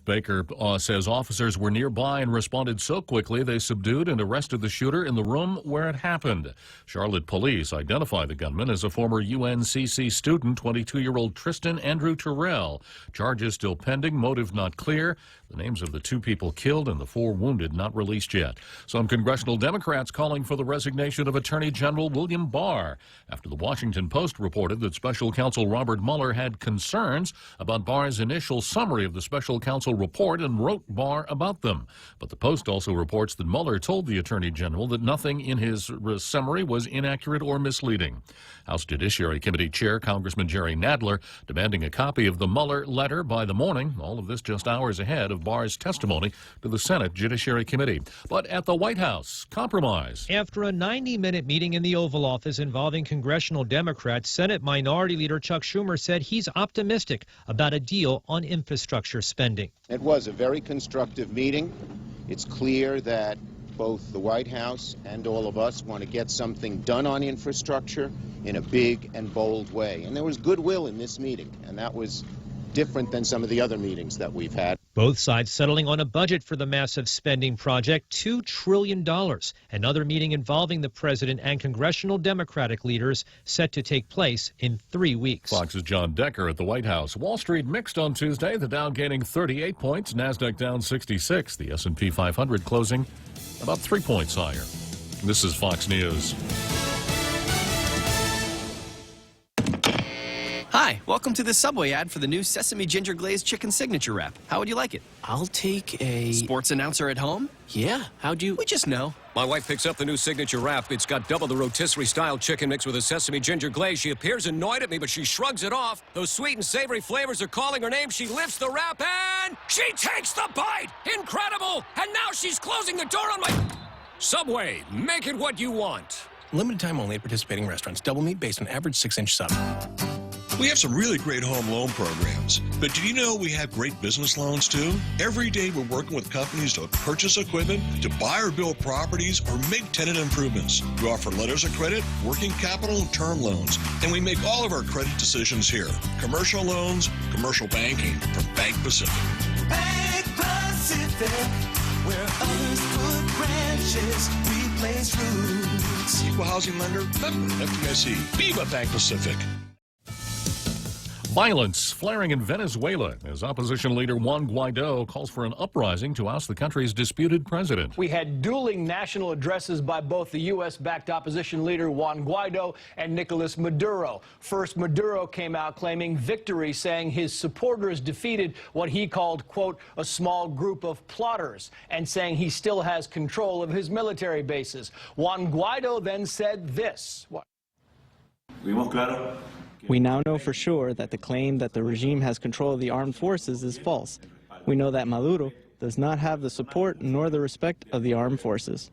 Baker says officers were nearby and responded so quickly they subdued and arrested the shooter in the room where it happened. Charlotte police identify the gunman as a former UNCC student, 22-year-old Tristan Andrew Terrell. Charges still pending, motive not clear. The names of the 2 people killed and the 4 wounded not released yet. Some congressional Democrats calling for the resignation of Attorney General William Barr after the Washington Post reported that Special Counsel Robert Mueller had concerns about Barr's initial summary of the Special Counsel report and wrote Barr about them. But the Post also reports that Mueller told the Attorney General that nothing in his summary was inaccurate or misleading. House Judiciary Committee Chair Congressman Jerry Nadler demanding a copy of the Mueller letter by the morning. All of this just hours ahead of Barr's testimony to the Senate Judiciary Committee. But at the White House, compromise. After a 90-minute meeting in the Oval Office involving congressional Democrats, Senate Minority Leader Chuck Schumer said he's optimistic about a deal on infrastructure spending. It was a very constructive meeting. It's clear that both the White House and all of us want to get something done on infrastructure in a big and bold way. And there was goodwill in this meeting, and that was different than some of the other meetings that we've had. Both sides settling on a budget for the massive spending project, $2 trillion. Another meeting involving the president and congressional Democratic leaders set to take place in 3 weeks. Fox's John Decker at the White House. Wall Street mixed on Tuesday, the Dow gaining 38 points, NASDAQ down 66, the S&P 500 closing about 3 points higher. This is Fox News. Hi, welcome to the Subway ad for the new Sesame Ginger Glazed Chicken Signature Wrap. How would you like it? I'll take a... Sports announcer at home? Yeah, how'd you... We just know. My wife picks up the new Signature Wrap. It's got double the rotisserie-style chicken mixed with a sesame ginger glaze. She appears annoyed at me, but she shrugs it off. Those sweet and savory flavors are calling her name. She lifts the wrap and she takes the bite! Incredible! And now she's closing the door on my... Subway, make it what you want. Limited time only at participating restaurants. Double meat based on average 6-inch sub. We have some really great home loan programs, but did you know we have great business loans too? Every day we're working with companies to purchase equipment, to buy or build properties, or make tenant improvements. We offer letters of credit, working capital, and term loans, and we make all of our credit decisions here. Commercial loans, commercial banking from Bank Pacific. Bank Pacific, where others put branches, we place roots. Equal housing lender, member FDIC. Viva Bank Pacific. Violence flaring in Venezuela as opposition leader Juan Guaido calls for an uprising to oust the country's disputed president. We had dueling national addresses by both the U.S.-backed opposition leader Juan Guaido and Nicolas Maduro. First, Maduro came out claiming victory, saying his supporters defeated what he called, quote, a small group of plotters, and saying he still has control of his military bases. Juan Guaido then said this. We now know for sure that the claim that the regime has control of the armed forces is false. We know that Maduro does not have the support nor the respect of the armed forces.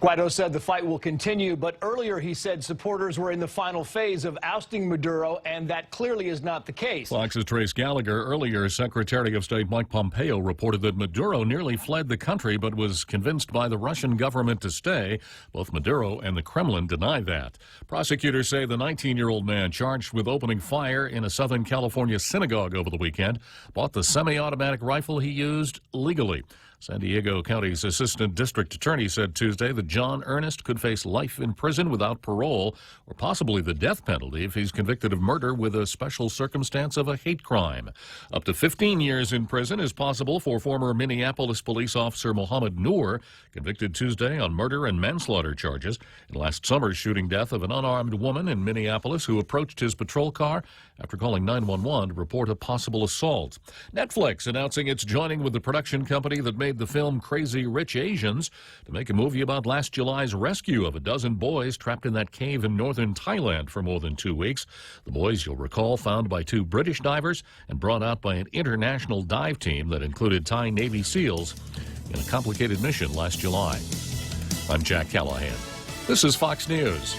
Guaido said the fight will continue, but earlier he said supporters were in the final phase of ousting Maduro, and that clearly is not the case. Fox's Trace Gallagher. Earlier, Secretary of State Mike Pompeo reported that Maduro nearly fled the country but was convinced by the Russian government to stay. Both Maduro and the Kremlin deny that. Prosecutors say the 19-year-old man charged with opening fire in a Southern California synagogue over the weekend bought the semi-automatic rifle he used legally. San Diego County's assistant district attorney said Tuesday that John Ernest could face life in prison without parole or possibly the death penalty if he's convicted of murder with a special circumstance of a hate crime. Up to 15 years in prison is possible for former Minneapolis police officer Mohammed Noor, convicted Tuesday on murder and manslaughter charges in last summer's shooting death of an unarmed woman in Minneapolis who approached his patrol car after calling 911 to report a possible assault. Netflix announcing it's joining with the production company that made the film Crazy Rich Asians to make a movie about last July's rescue of a dozen boys trapped in that cave in northern Thailand for more than 2 weeks. The boys, you'll recall, found by 2 British divers and brought out by an international dive team that included Thai Navy SEALs in a complicated mission last July. I'm Jack Callahan. This is Fox News.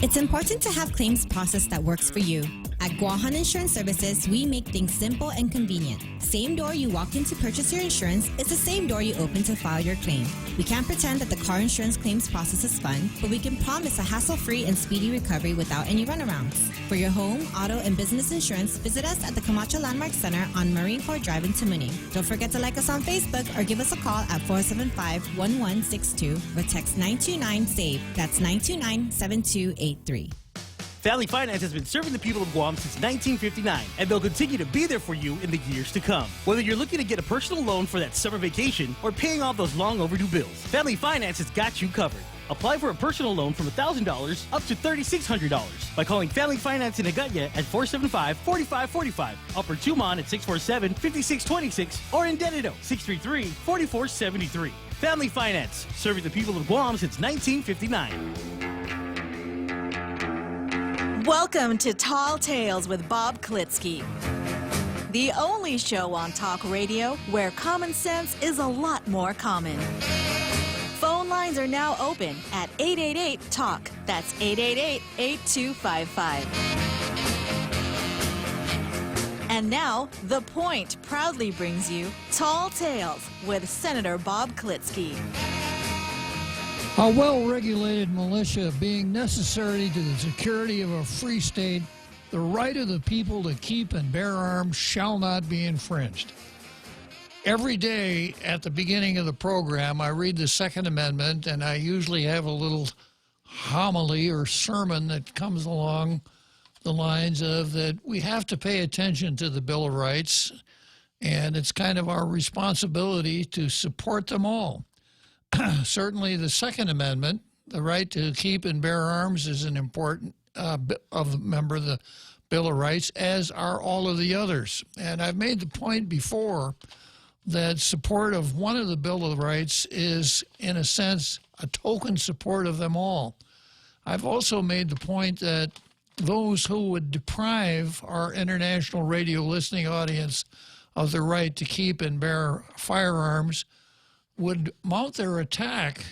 It's important to have claims process that works for you. At Guahan Insurance Services, we make things simple and convenient. Same door you walk in to purchase your insurance is the same door you open to file your claim. We can't pretend that the car insurance claims process is fun, but we can promise a hassle-free and speedy recovery without any runarounds. For your home, auto, and business insurance, visit us at the Camacho Landmark Center on Marine Corps Drive in Tamuning. Don't forget to like us on Facebook or give us a call at 475-1162 or text 929-SAVE. That's 929-7283. Family Finance has been serving the people of Guam since 1959, and they'll continue to be there for you in the years to come. Whether you're looking to get a personal loan for that summer vacation or paying off those long overdue bills, Family Finance has got you covered. Apply for a personal loan from $1,000 up to $3,600 by calling Family Finance in Agutya at 475-4545, Upper Tumon at 647-5626, or in Dededo, 633-4473. Family Finance, serving the people of Guam since 1959. Welcome to Tall Tales with Bob Klitzkie, the only show on talk radio where common sense is a lot more common. Phone lines are now open at 888-TALK. That's 888-8255. And now, The Point proudly brings you Tall Tales with Senator Bob Klitzkie. A well-regulated militia being necessary to the security of a free state, the right of the people to keep and bear arms shall not be infringed. Every day at the beginning of the program, I read the Second Amendment, and I usually have a little homily or sermon that comes along the lines of that we have to pay attention to the Bill of Rights, and it's kind of our responsibility to support them all. Certainly the Second Amendment, the right to keep and bear arms, is an important member of the Bill of Rights, as are all of the others. And I've made the point before that support of one of the Bill of Rights is, in a sense, a token support of them all. I've also made the point that those who would deprive our international radio listening audience of the right to keep and bear firearms would mount their attack,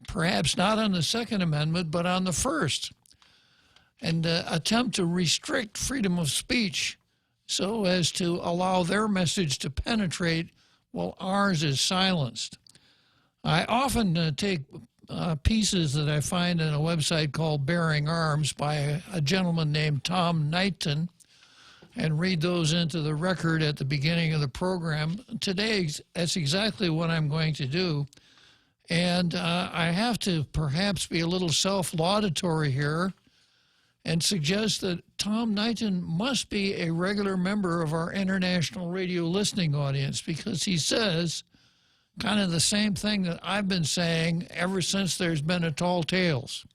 perhaps not on the Second Amendment, but on the First, and attempt to restrict freedom of speech so as to allow their message to penetrate while ours is silenced. I often take pieces that I find in a website called Bearing Arms by a gentleman named Tom Knighton and read those into the record at the beginning of the program. Today, that's exactly what I'm going to do. And I have to perhaps be a little self-laudatory here and suggest that Tom Knighton must be a regular member of our international radio listening audience, because he says kind of the same thing that I've been saying ever since there's been a Tall Tales.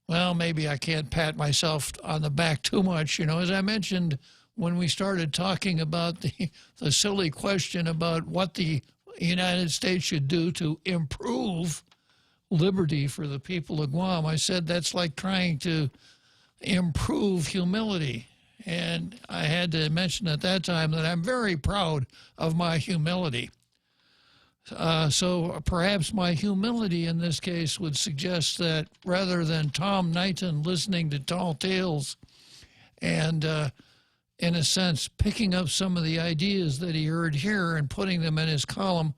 Well, maybe I can't pat myself on the back too much. You know, as I mentioned when we started talking about the silly question about what the United States should do to improve liberty for the people of Guam, I said that's like trying to improve humility. And I had to mention at that time that I'm very proud of my humility. So perhaps my humility in this case would suggest that rather than Tom Knighton listening to Tall Tales and, in a sense, picking up some of the ideas that he heard here and putting them in his column,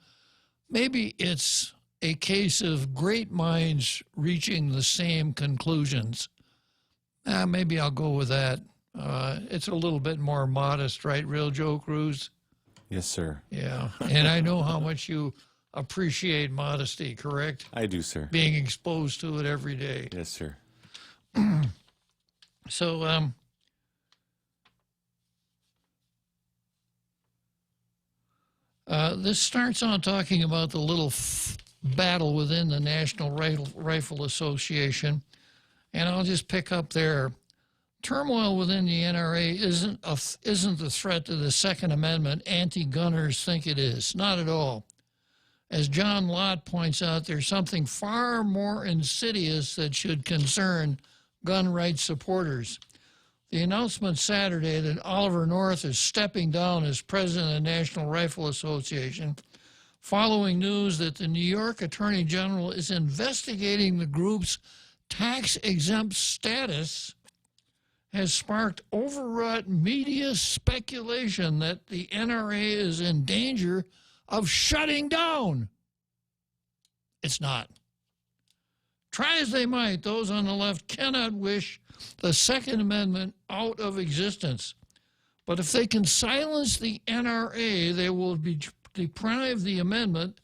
maybe it's a case of great minds reaching the same conclusions. Maybe I'll go with that. It's a little bit more modest, right, Real Joe Cruz? Yes, sir. Yeah, and I know how much you appreciate modesty, correct? I do, sir. Being exposed to it every day. Yes, sir. So, this starts on talking about the little battle within the National Rifle Association, and I'll just pick up there. Turmoil within the NRA isn't the threat to the Second Amendment anti-gunners think it is. Not at all. As John Lott points out, there's something far more insidious that should concern gun rights supporters. The announcement Saturday that Oliver North is stepping down as president of the National Rifle Association, following news that the New York Attorney General is investigating the group's tax-exempt status, has sparked overwrought media speculation that the NRA is in danger of shutting down. It's not. Try as they might, those on the left cannot wish the Second Amendment out of existence. But if they can silence the NRA, they will deprive the amendment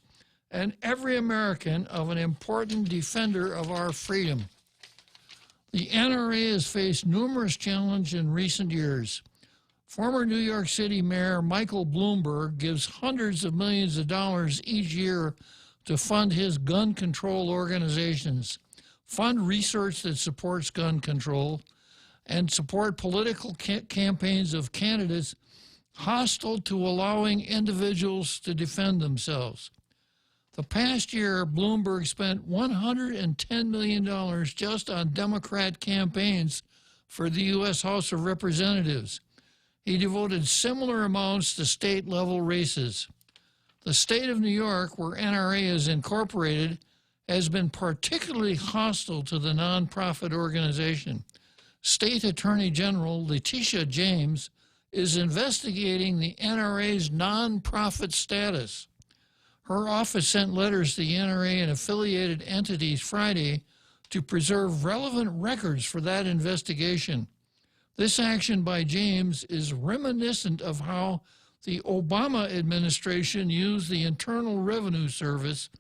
and every American of an important defender of our freedom. The NRA has faced numerous challenges in recent years. Former New York City Mayor Michael Bloomberg gives hundreds of millions of dollars each year to fund his gun control organizations, fund research that supports gun control, and support political campaigns of candidates hostile to allowing individuals to defend themselves. The past year, Bloomberg spent $110 million just on Democrat campaigns for the U.S. House of Representatives. He devoted similar amounts to state-level races. The state of New York, where NRA is incorporated, has been particularly hostile to the nonprofit organization. State Attorney General Letitia James is investigating the NRA's nonprofit status. Her office sent letters to the NRA and affiliated entities Friday to preserve relevant records for that investigation. This action by James is reminiscent of how the Obama administration used the Internal Revenue Service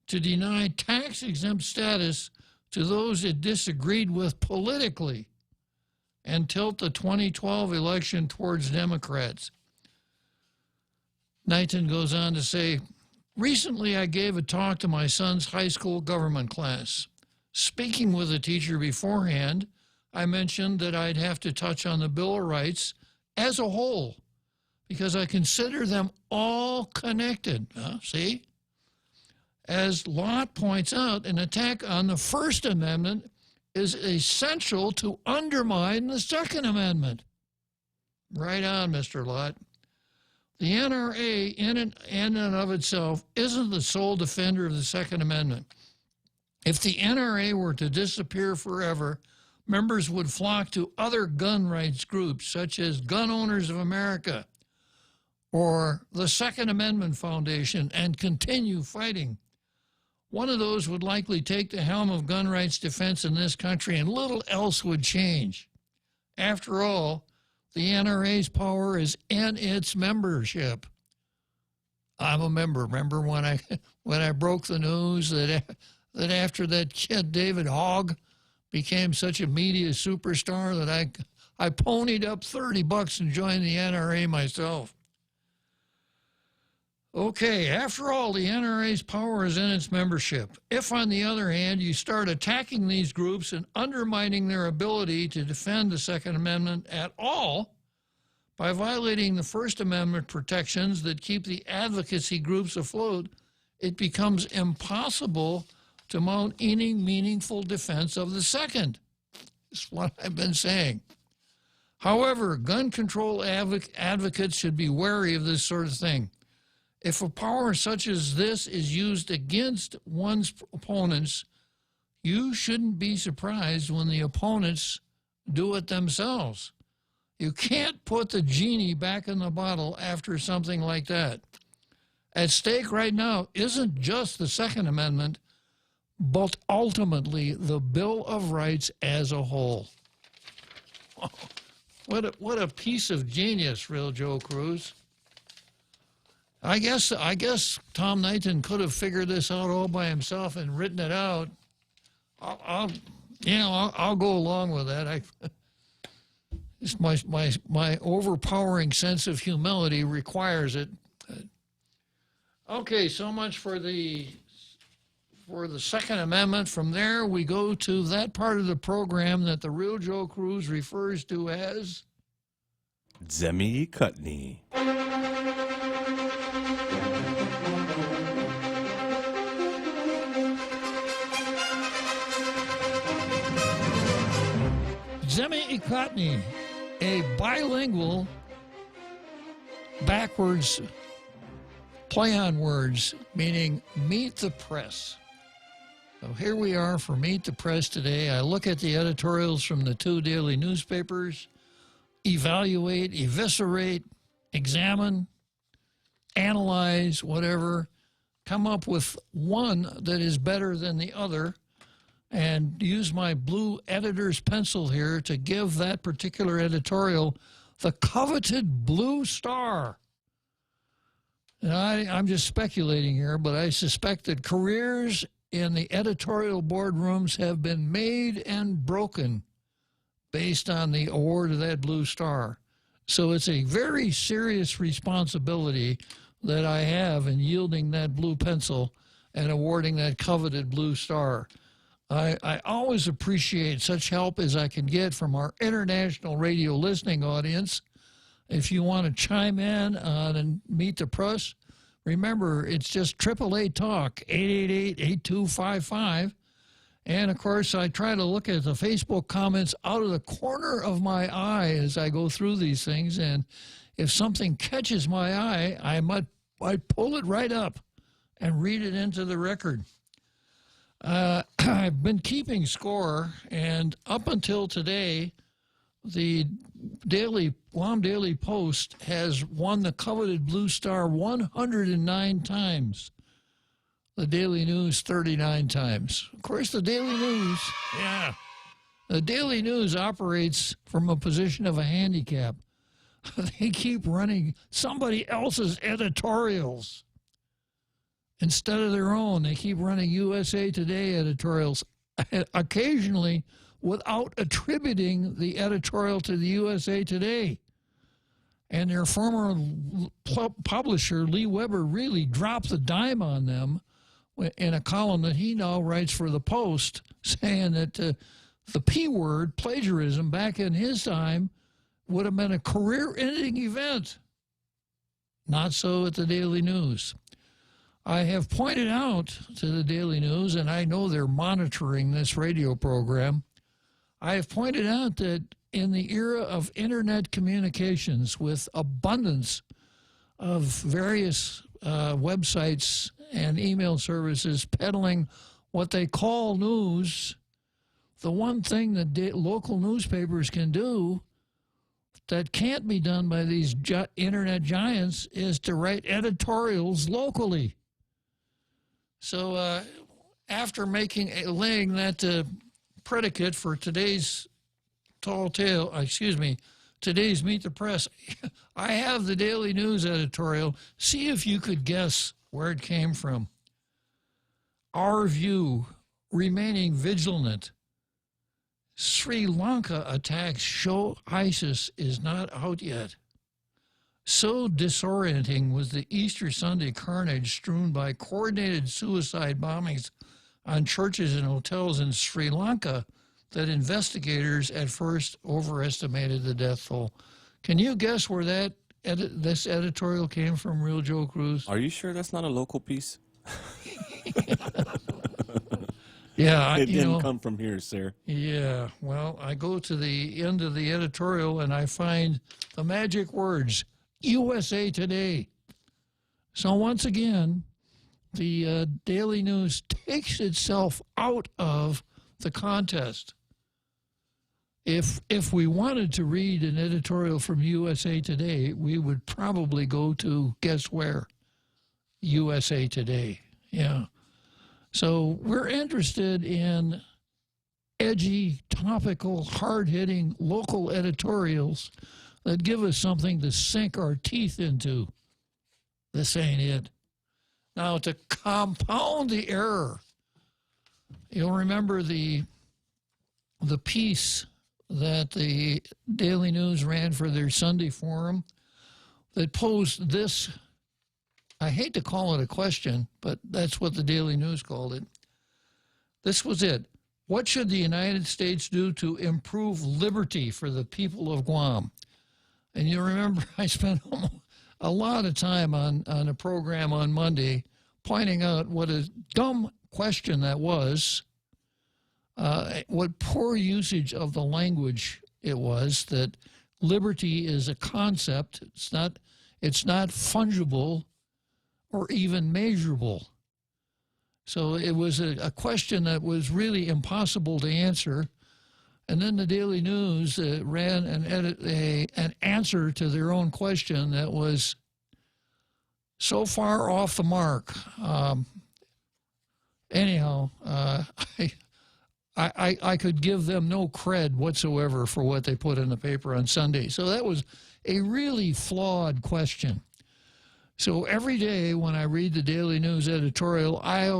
to deny tax-exempt status to those it disagreed with politically and tilt the 2012 election towards Democrats. Knighton goes on to say, recently I gave a talk to my son's high school government class. Speaking with the teacher beforehand, I mentioned that I'd have to touch on the Bill of Rights as a whole because I consider them all connected. See? As Lott points out, an attack on the First Amendment is essential to undermine the Second Amendment. Right on, Mr. Lott. The NRA in and of itself isn't the sole defender of the Second Amendment. If the NRA were to disappear forever, members would flock to other gun rights groups such as Gun Owners of America or the Second Amendment Foundation and continue fighting. One of those would likely take the helm of gun rights defense in this country and little else would change. After all, the NRA's power is in its membership. I'm a member. Remember when I broke the news that after that kid David Hogg became such a media superstar that I ponied up $30 and joined the NRA myself. Okay, after all, the NRA's power is in its membership. If, on the other hand, you start attacking these groups and undermining their ability to defend the Second Amendment at all by violating the First Amendment protections that keep the advocacy groups afloat, it becomes impossible to mount any meaningful defense of the Second. That's what I've been saying. However, gun control advocates should be wary of this sort of thing. If a power such as this is used against one's opponents, you shouldn't be surprised when the opponents do it themselves. You can't put the genie back in the bottle after something like that. At stake right now isn't just the Second Amendment, but ultimately the Bill of Rights as a whole. What a piece of genius, real Joe Cruz. I guess Tom Knighton could have figured this out all by himself and written it out. I'll go along with that. It's my overpowering sense of humility requires it. Okay, so much for the Second Amendment. From there, we go to that part of the program that the real Joe Cruz refers to as Zemi Kutney. Klitzkie, a bilingual, backwards play on words, meaning meet the press. So here we are for Meet the Press today. I look at the editorials from the two daily newspapers, evaluate, eviscerate, examine, analyze, whatever, come up with one that is better than the other, and use my blue editor's pencil here to give that particular editorial the coveted blue star. And I'm just speculating here, but I suspect that careers in the editorial boardrooms have been made and broken based on the award of that blue star. So it's a very serious responsibility that I have in yielding that blue pencil and awarding that coveted blue star. I always appreciate such help as I can get from our international radio listening audience. If you want to chime in on and Meet the Press, remember, it's just AAA Talk, 888-8255. And, of course, I try to look at the Facebook comments out of the corner of my eye as I go through these things. And if something catches my eye, I might pull it right up and read it into the record. I've been keeping score, and up until today, the Guam Daily Post has won the coveted Blue Star 109 times. The Daily News 39 times. Of course, the Daily News operates from a position of a handicap. They keep running somebody else's editorials instead of their own. They keep running USA Today editorials, occasionally without attributing the editorial to the USA Today. And their former publisher, Lee Weber, really dropped the dime on them in a column that he now writes for the Post, saying that the P word, plagiarism, back in his time would have been a career-ending event. Not so at the Daily News. I have pointed out to the Daily News, and I know they're monitoring this radio program, I have pointed out that in the era of internet communications with abundance of various websites and email services peddling what they call news, the one thing that local newspapers can do that can't be done by these internet giants is to write editorials locally. So after laying that predicate for today's today's Meet the Press, I have the Daily News editorial. See if you could guess where it came from. Our View, remaining vigilant. Sri Lanka attacks show ISIS is not out yet. So disorienting was the Easter Sunday carnage strewn by coordinated suicide bombings on churches and hotels in Sri Lanka that investigators at first overestimated the death toll. Can you guess where this editorial came from, Real Joe Cruz? Are you sure that's not a local piece? Yeah, it didn't come from here, sir. Yeah, well, I go to the end of the editorial and I find the magic words, USA Today. So once again, the Daily News takes itself out of the contest. If we wanted to read an editorial from USA Today, we would probably go to, guess where? USA Today, yeah. So we're interested in edgy, topical, hard-hitting local editorials that give us something to sink our teeth into. This ain't it. Now, to compound the error, you'll remember the piece that the Daily News ran for their Sunday forum that posed this, I hate to call it a question, but that's what the Daily News called it. This was it. What should the United States do to improve liberty for the people of Guam? And you remember I spent a lot of time on a program on Monday pointing out what a dumb question that was, what poor usage of the language it was, that liberty is a concept. It's not fungible or even measurable. So it was a question that was really impossible to answer. And then the Daily News ran an answer to their own question that was so far off the mark. Anyhow, I could give them no cred whatsoever for what they put in the paper on Sunday. So that was a really flawed question. So every day when I read the Daily News editorial, I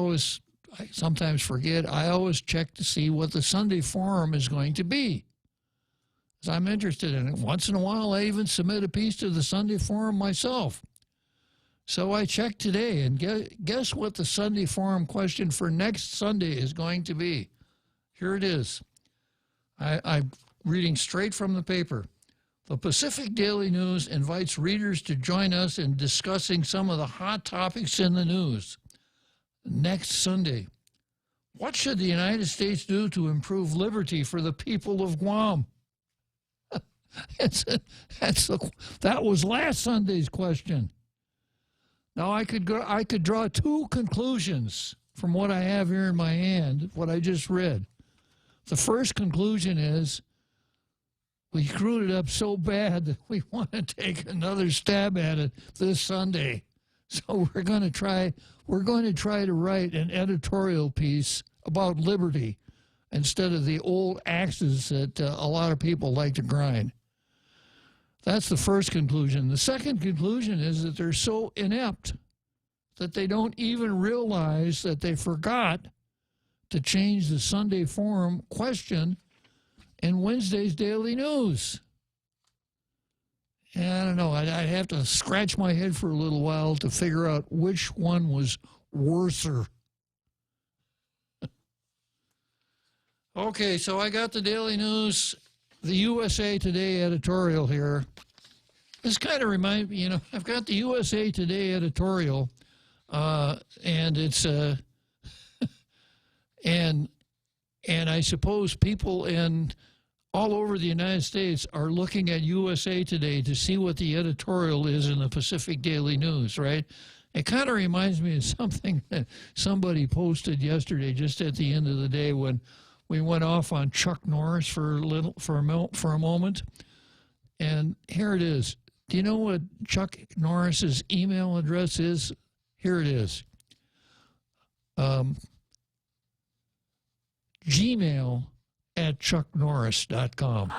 sometimes forget, I always check to see what the Sunday Forum is going to be. Because I'm interested in it. Once in a while, I even submit a piece to the Sunday Forum myself. So I checked today, and guess what the Sunday Forum question for next Sunday is going to be? Here it is. I'm reading straight from the paper. The Pacific Daily News invites readers to join us in discussing some of the hot topics in the news. Next Sunday, what should the United States do to improve liberty for the people of Guam? That was last Sunday's question. Now, I could draw two conclusions from what I have here in my hand, what I just read. The first conclusion is we screwed it up so bad that we want to take another stab at it this Sunday. So we're going to try to write an editorial piece about liberty instead of the old axes that a lot of people like to grind. That's the first conclusion. The second conclusion is that they're so inept that they don't even realize that they forgot to change the Sunday Forum question in Wednesday's Daily News. And I don't know, I'd have to scratch my head for a little while to figure out which one was worser. Okay, so I got the Daily News, the USA Today editorial here. This kind of reminds me, I've got the USA Today editorial, and it's and I suppose people all over the United States are looking at USA Today to see what the editorial is in the Pacific Daily News, right? It kind of reminds me of something that somebody posted yesterday, just at the end of the day, when we went off on Chuck Norris for a moment. And here it is. Do you know what Chuck Norris's email address is? Here it is. Gmail@chucknorris.com.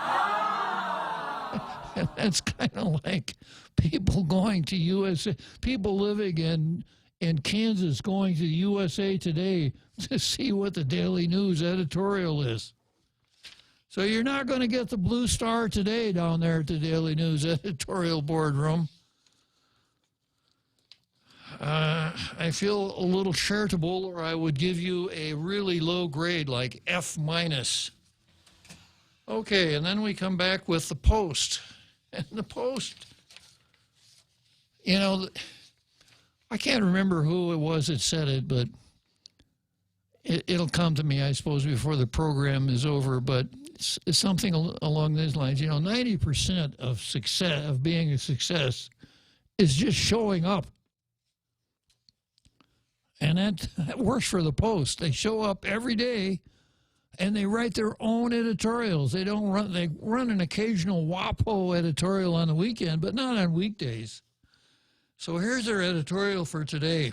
And that's kind of like people going to USA, people living in Kansas going to USA Today to see what the Daily News editorial is. So you're not going to get the Blue Star Today down there at the Daily News editorial boardroom. I feel a little charitable, or I would give you a really low grade, like F-. Okay, and then we come back with the Post. And the Post, I can't remember who it was that said it, but it'll come to me, I suppose, before the program is over. But it's something along these lines. 90% of success, of being a success, is just showing up. And that works for the Post. They show up every day, and they write their own editorials. They run an occasional WAPO editorial on the weekend, but not on weekdays. So here's their editorial for today.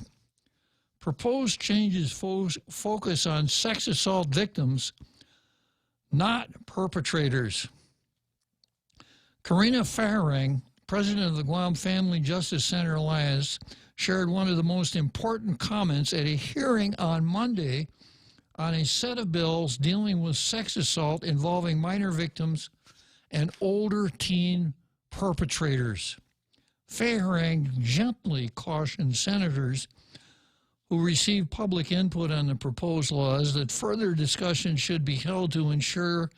Proposed changes focus on sex assault victims, not perpetrators. Karina Farang, president of the Guam Family Justice Center Alliance, shared one of the most important comments at a hearing on Monday on a set of bills dealing with sex assault involving minor victims and older teen perpetrators. Farang gently cautioned senators who received public input on the proposed laws that further discussion should be held to ensure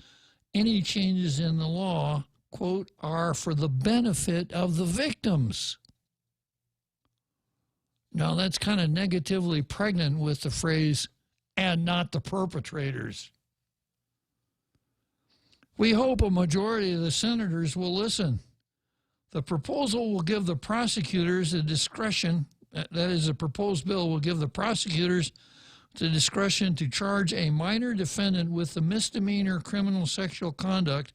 any changes in the law, quote, are for the benefit of the victims. Now, that's kind of negatively pregnant with the phrase, and not the perpetrators. We hope a majority of the senators will listen. The proposal will give the prosecutors the discretion, that is, the proposed bill will give the prosecutors the discretion to charge a minor defendant with the misdemeanor criminal sexual conduct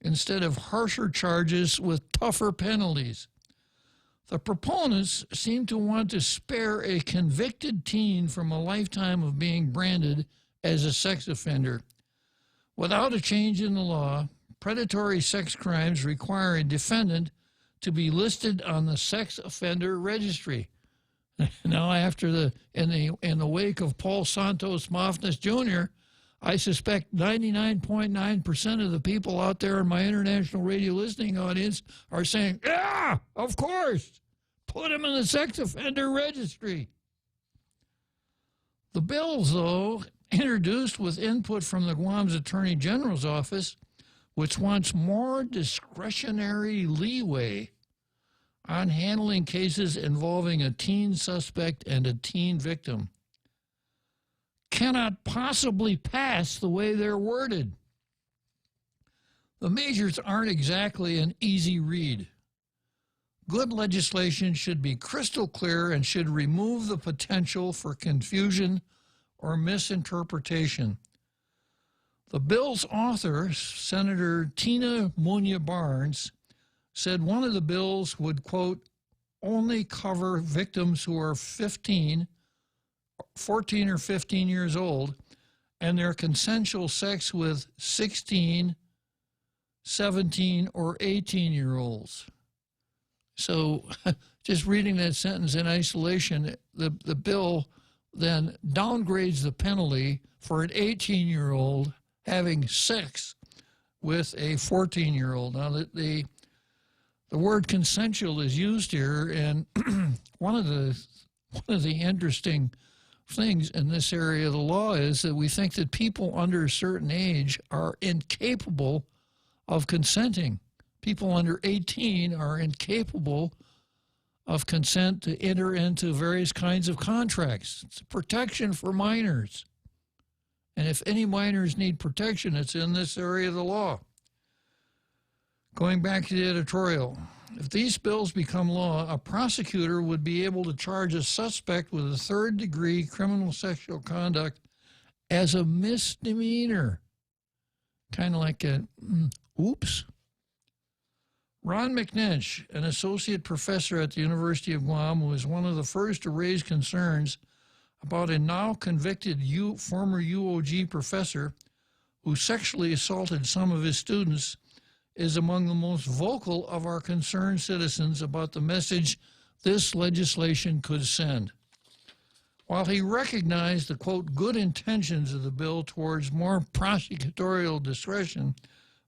instead of harsher charges with tougher penalties. The proponents seem to want to spare a convicted teen from a lifetime of being branded as a sex offender. Without a change in the law, predatory sex crimes require a defendant to be listed on the sex offender registry. Now, after in the wake of Paul Santos Mofnas Jr., I suspect 99.9% of the people out there in my international radio listening audience are saying, yeah, of course, put him in the sex offender registry. The bills, though, introduced with input from the Guam's Attorney General's office, which wants more discretionary leeway on handling cases involving a teen suspect and a teen victim, cannot possibly pass the way they're worded. The measures aren't exactly an easy read. Good legislation should be crystal clear and should remove the potential for confusion or misinterpretation. The bill's author, Senator Tina Munya Barnes, said one of the bills would, quote, only cover victims who are 14 or 15 years old and their consensual sex with 16, 17, or 18-year-olds. So just reading that sentence in isolation, the bill then downgrades the penalty for an 18-year-old having sex with a 14-year-old. Now, the word consensual is used here, and one of the interesting things in this area of the law is that we think that people under a certain age are incapable of consenting. People under 18 are incapable of consent to enter into various kinds of contracts. It's a protection for minors. And if any minors need protection, it's in this area of the law. Going back to the editorial, if these bills become law, a prosecutor would be able to charge a suspect with a third-degree criminal sexual conduct as a misdemeanor. Kind of like a, oops. Ron McNinch, an associate professor at the University of Guam, was one of the first to raise concerns about a now convicted former UOG professor who sexually assaulted some of his students, is among the most vocal of our concerned citizens about the message this legislation could send. While he recognized the, quote, good intentions of the bill towards more prosecutorial discretion,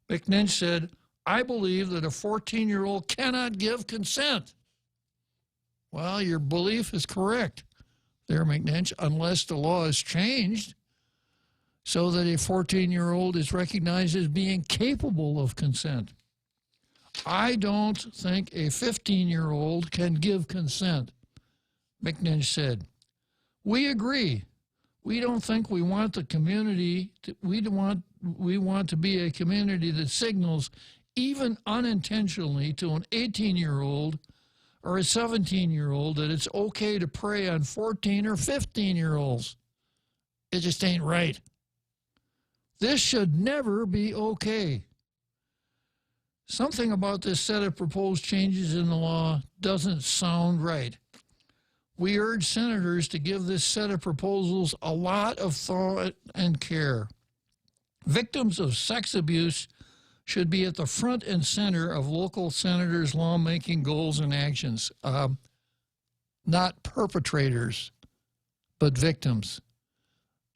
McNinch said, I believe that a 14-year-old cannot give consent. Well, your belief is correct there, McNinch, unless the law is changed so that a 14-year-old is recognized as being capable of consent. I don't think a 15-year-old can give consent, McNinch said. We agree. We don't think we want the community, we want to be a community that signals even unintentionally to an 18-year-old or a 17-year-old that it's okay to prey on 14 or 15-year-olds. It just ain't right. This should never be okay. Something about this set of proposed changes in the law doesn't sound right. We urge senators to give this set of proposals a lot of thought and care. Victims of sex abuse should be at the front and center of local senators' lawmaking goals and actions. Not perpetrators, but victims.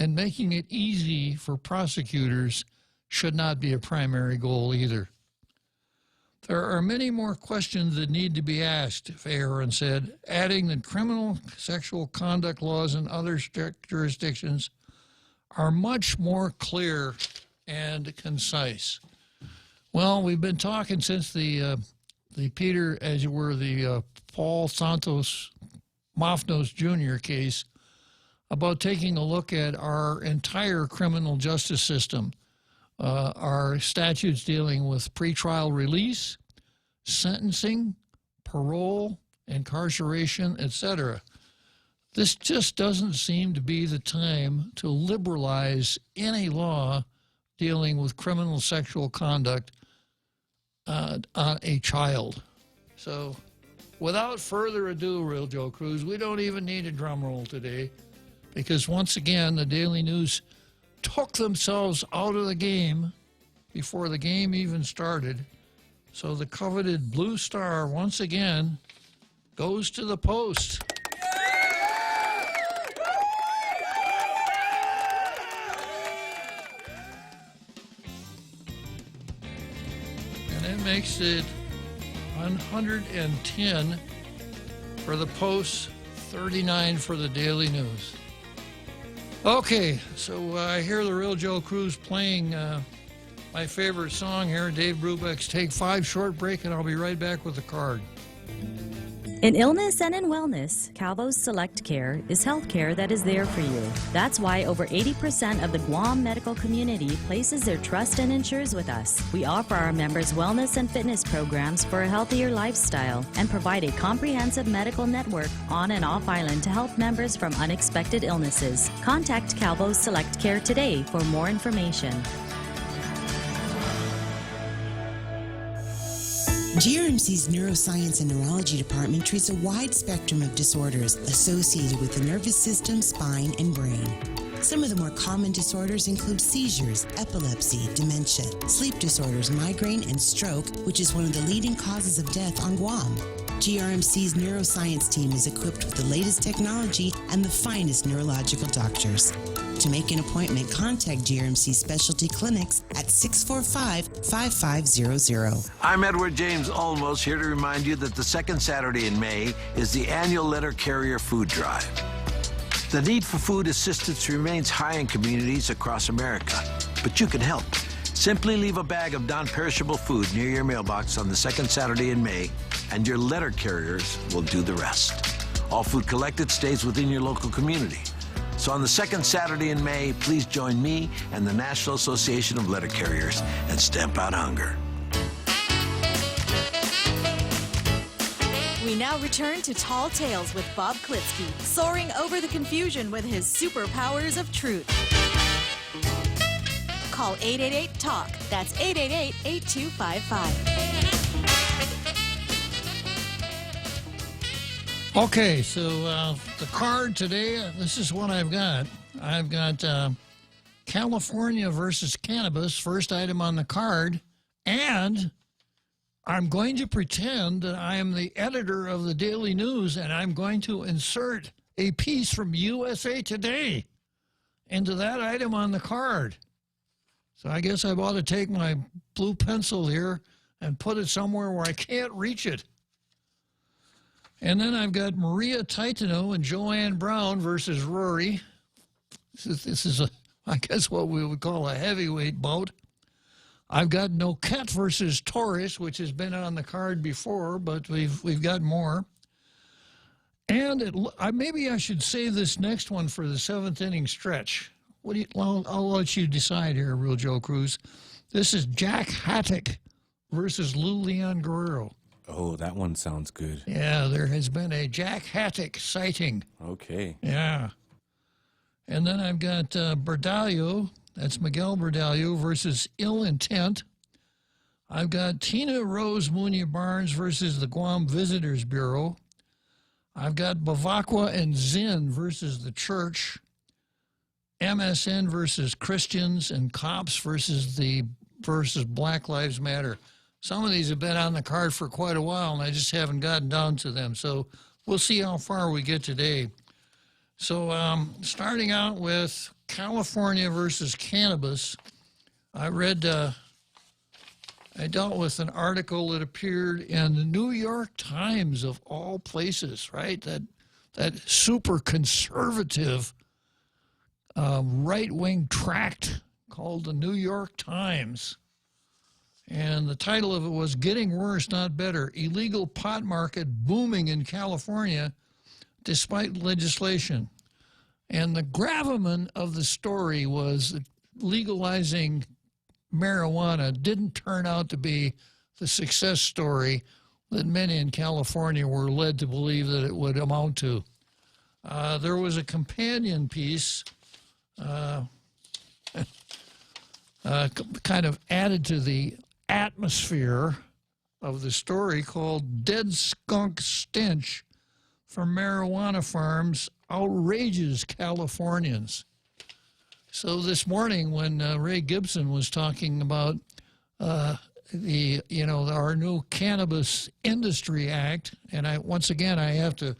And making it easy for prosecutors should not be a primary goal either. There are many more questions that need to be asked, Aaron said, adding that criminal sexual conduct laws in other jurisdictions are much more clear and concise. Well, we've been talking since the Peter, as you were, the Paul Santos Mofnos Jr. case about taking a look at our entire criminal justice system, our statutes dealing with pretrial release, sentencing, parole, incarceration, etc. This just doesn't seem to be the time to liberalize any law dealing with criminal sexual conduct on a child. So without further ado, Real Joe Cruz, we don't even need a drum roll today, because once again, the Daily News took themselves out of the game before the game even started. So the coveted Blue Star, once again, goes to the Post. And it makes it 110 for the Post, 39 for the Daily News. Okay, so I hear the Real Joe Cruz playing my favorite song here, Dave Brubeck's Take 5. Short break, and I'll be right back with the card. In illness and in wellness, Calvo's Select Care is health care that is there for you. That's why over 80% of the Guam medical community places their trust and insures with us. We offer our members wellness and fitness programs for a healthier lifestyle and provide a comprehensive medical network on and off island to help members from unexpected illnesses. Contact Calvo's Select Care today for more information. GRMC's Neuroscience and Neurology Department treats a wide spectrum of disorders associated with the nervous system, spine, and brain. Some of the more common disorders include seizures, epilepsy, dementia, sleep disorders, migraine, and stroke, which is one of the leading causes of death on Guam. GRMC's neuroscience team is equipped with the latest technology and the finest neurological doctors. To make an appointment, contact GRMC Specialty Clinics at 645-5500. I'm Edward James Olmos, here to remind you that the second Saturday in May is the annual Letter Carrier Food Drive. The need for food assistance remains high in communities across America, but you can help. Simply leave a bag of non-perishable food near your mailbox on the second Saturday in May, and your letter carriers will do the rest. All food collected stays within your local community. So on the second Saturday in May, please join me and the National Association of Letter Carriers and stamp out hunger. We now return to Tall Tales with Bob Klitzkie, soaring over the confusion with his superpowers of truth. Call 888-TALK. That's 888-8255. Okay, so the card today, this is what I've got. I've got California versus cannabis, first item on the card, and I'm going to pretend that I am the editor of the Daily News, and I'm going to insert a piece from USA Today into that item on the card. So I guess I ought to take my blue pencil here and put it somewhere where I can't reach it. And then I've got Maria Titano and Joanne Brown versus Rory. This is, I guess, what we would call a heavyweight bout. I've got Noquette versus Torres, which has been on the card before, but we've got more. And maybe I should save this next one for the seventh inning stretch. I'll let you decide here, Real Joe Cruz. This is Jack Hattick versus Lou Leon Guerrero. Oh, that one sounds good. Yeah, there has been a Jack Hattick sighting. Okay. Yeah. And then I've got Berdallo, that's Miguel Berdallo, versus Ill Intent. I've got Tina Rose Munia Barnes versus the Guam Visitors Bureau. I've got Bavacqua and Zinn versus the church. MSN versus Christians, and Cops versus Black Lives Matter. Some of these have been on the card for quite a while, and I just haven't gotten down to them. So we'll see how far we get today. So starting out with California versus cannabis, I dealt with an article that appeared in the New York Times of all places, right? That super conservative right-wing tract called the New York Times. And the title of it was Getting Worse, Not Better. Illegal pot market booming in California despite legislation. And the gravamen of the story was that legalizing marijuana didn't turn out to be the success story that many in California were led to believe that it would amount to. There was a companion piece kind of added to the atmosphere of the story called Dead Skunk Stench from Marijuana Farms Outrages Californians. So this morning when Ray Gibson was talking about our new Cannabis Industry Act, and once again I have to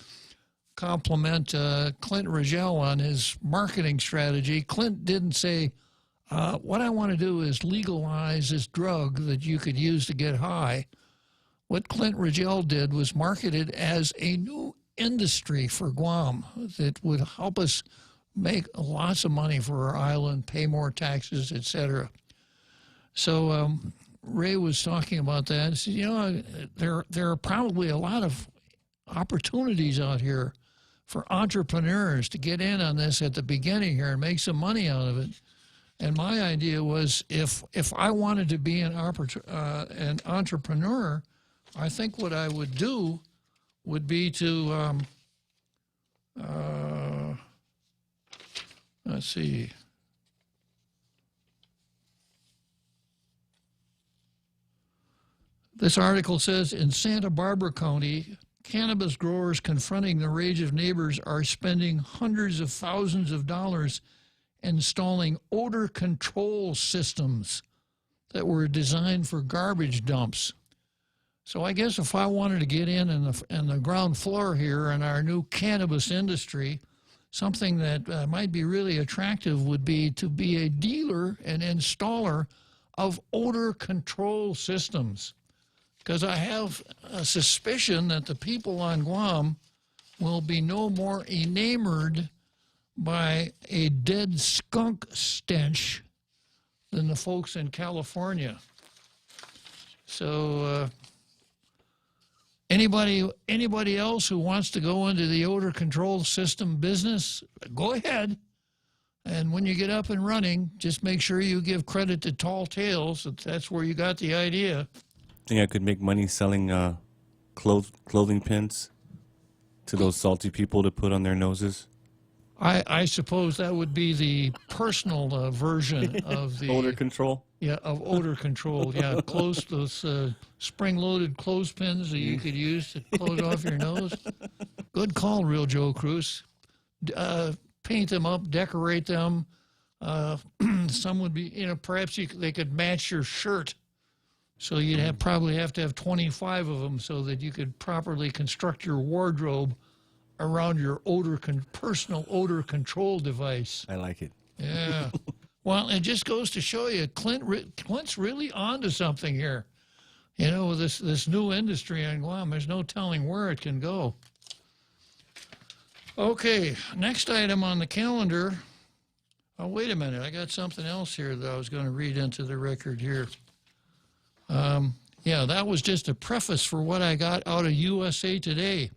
compliment Clint Rigel on his marketing strategy. Clint didn't say, what I want to do is legalize this drug that you could use to get high. What Clint Rigel did was market it as a new industry for Guam that would help us make lots of money for our island, pay more taxes, etc. So Ray was talking about that. He said, there are probably a lot of opportunities out here for entrepreneurs to get in on this at the beginning here and make some money out of it. And my idea was if I wanted to be an entrepreneur, I think what I would do would be to, let's see. This article says, in Santa Barbara County, cannabis growers confronting the rage of neighbors are spending hundreds of thousands of dollars installing odor control systems that were designed for garbage dumps. So I guess if I wanted to get in the ground floor here in our new cannabis industry, something that might be really attractive would be to be a dealer and installer of odor control systems. Because I have a suspicion that the people on Guam will be no more enamored by a dead skunk stench than the folks in California. So anybody else who wants to go into the odor control system business, go ahead. And when you get up and running, just make sure you give credit to Tall Tales. That's where you got the idea. Think I could make money selling clothing pins to those salty people to put on their noses? I suppose that would be the personal version of the odor control. Yeah, of odor control. Yeah, those spring-loaded clothespins that you could use to close off your nose. Good call, Real Joe Cruz. Paint them up, decorate them. Some would be, perhaps they could match your shirt. So you'd probably have to have 25 of them so that you could properly construct your wardrobe around your personal odor control device. I like it. Yeah. Well, it just goes to show you, Clint's really onto something here. With this new industry on Guam, there's no telling where it can go. Okay, next item on the calendar. Oh, wait a minute. I got something else here that I was going to read into the record here. Yeah, that was just a preface for what I got out of USA Today.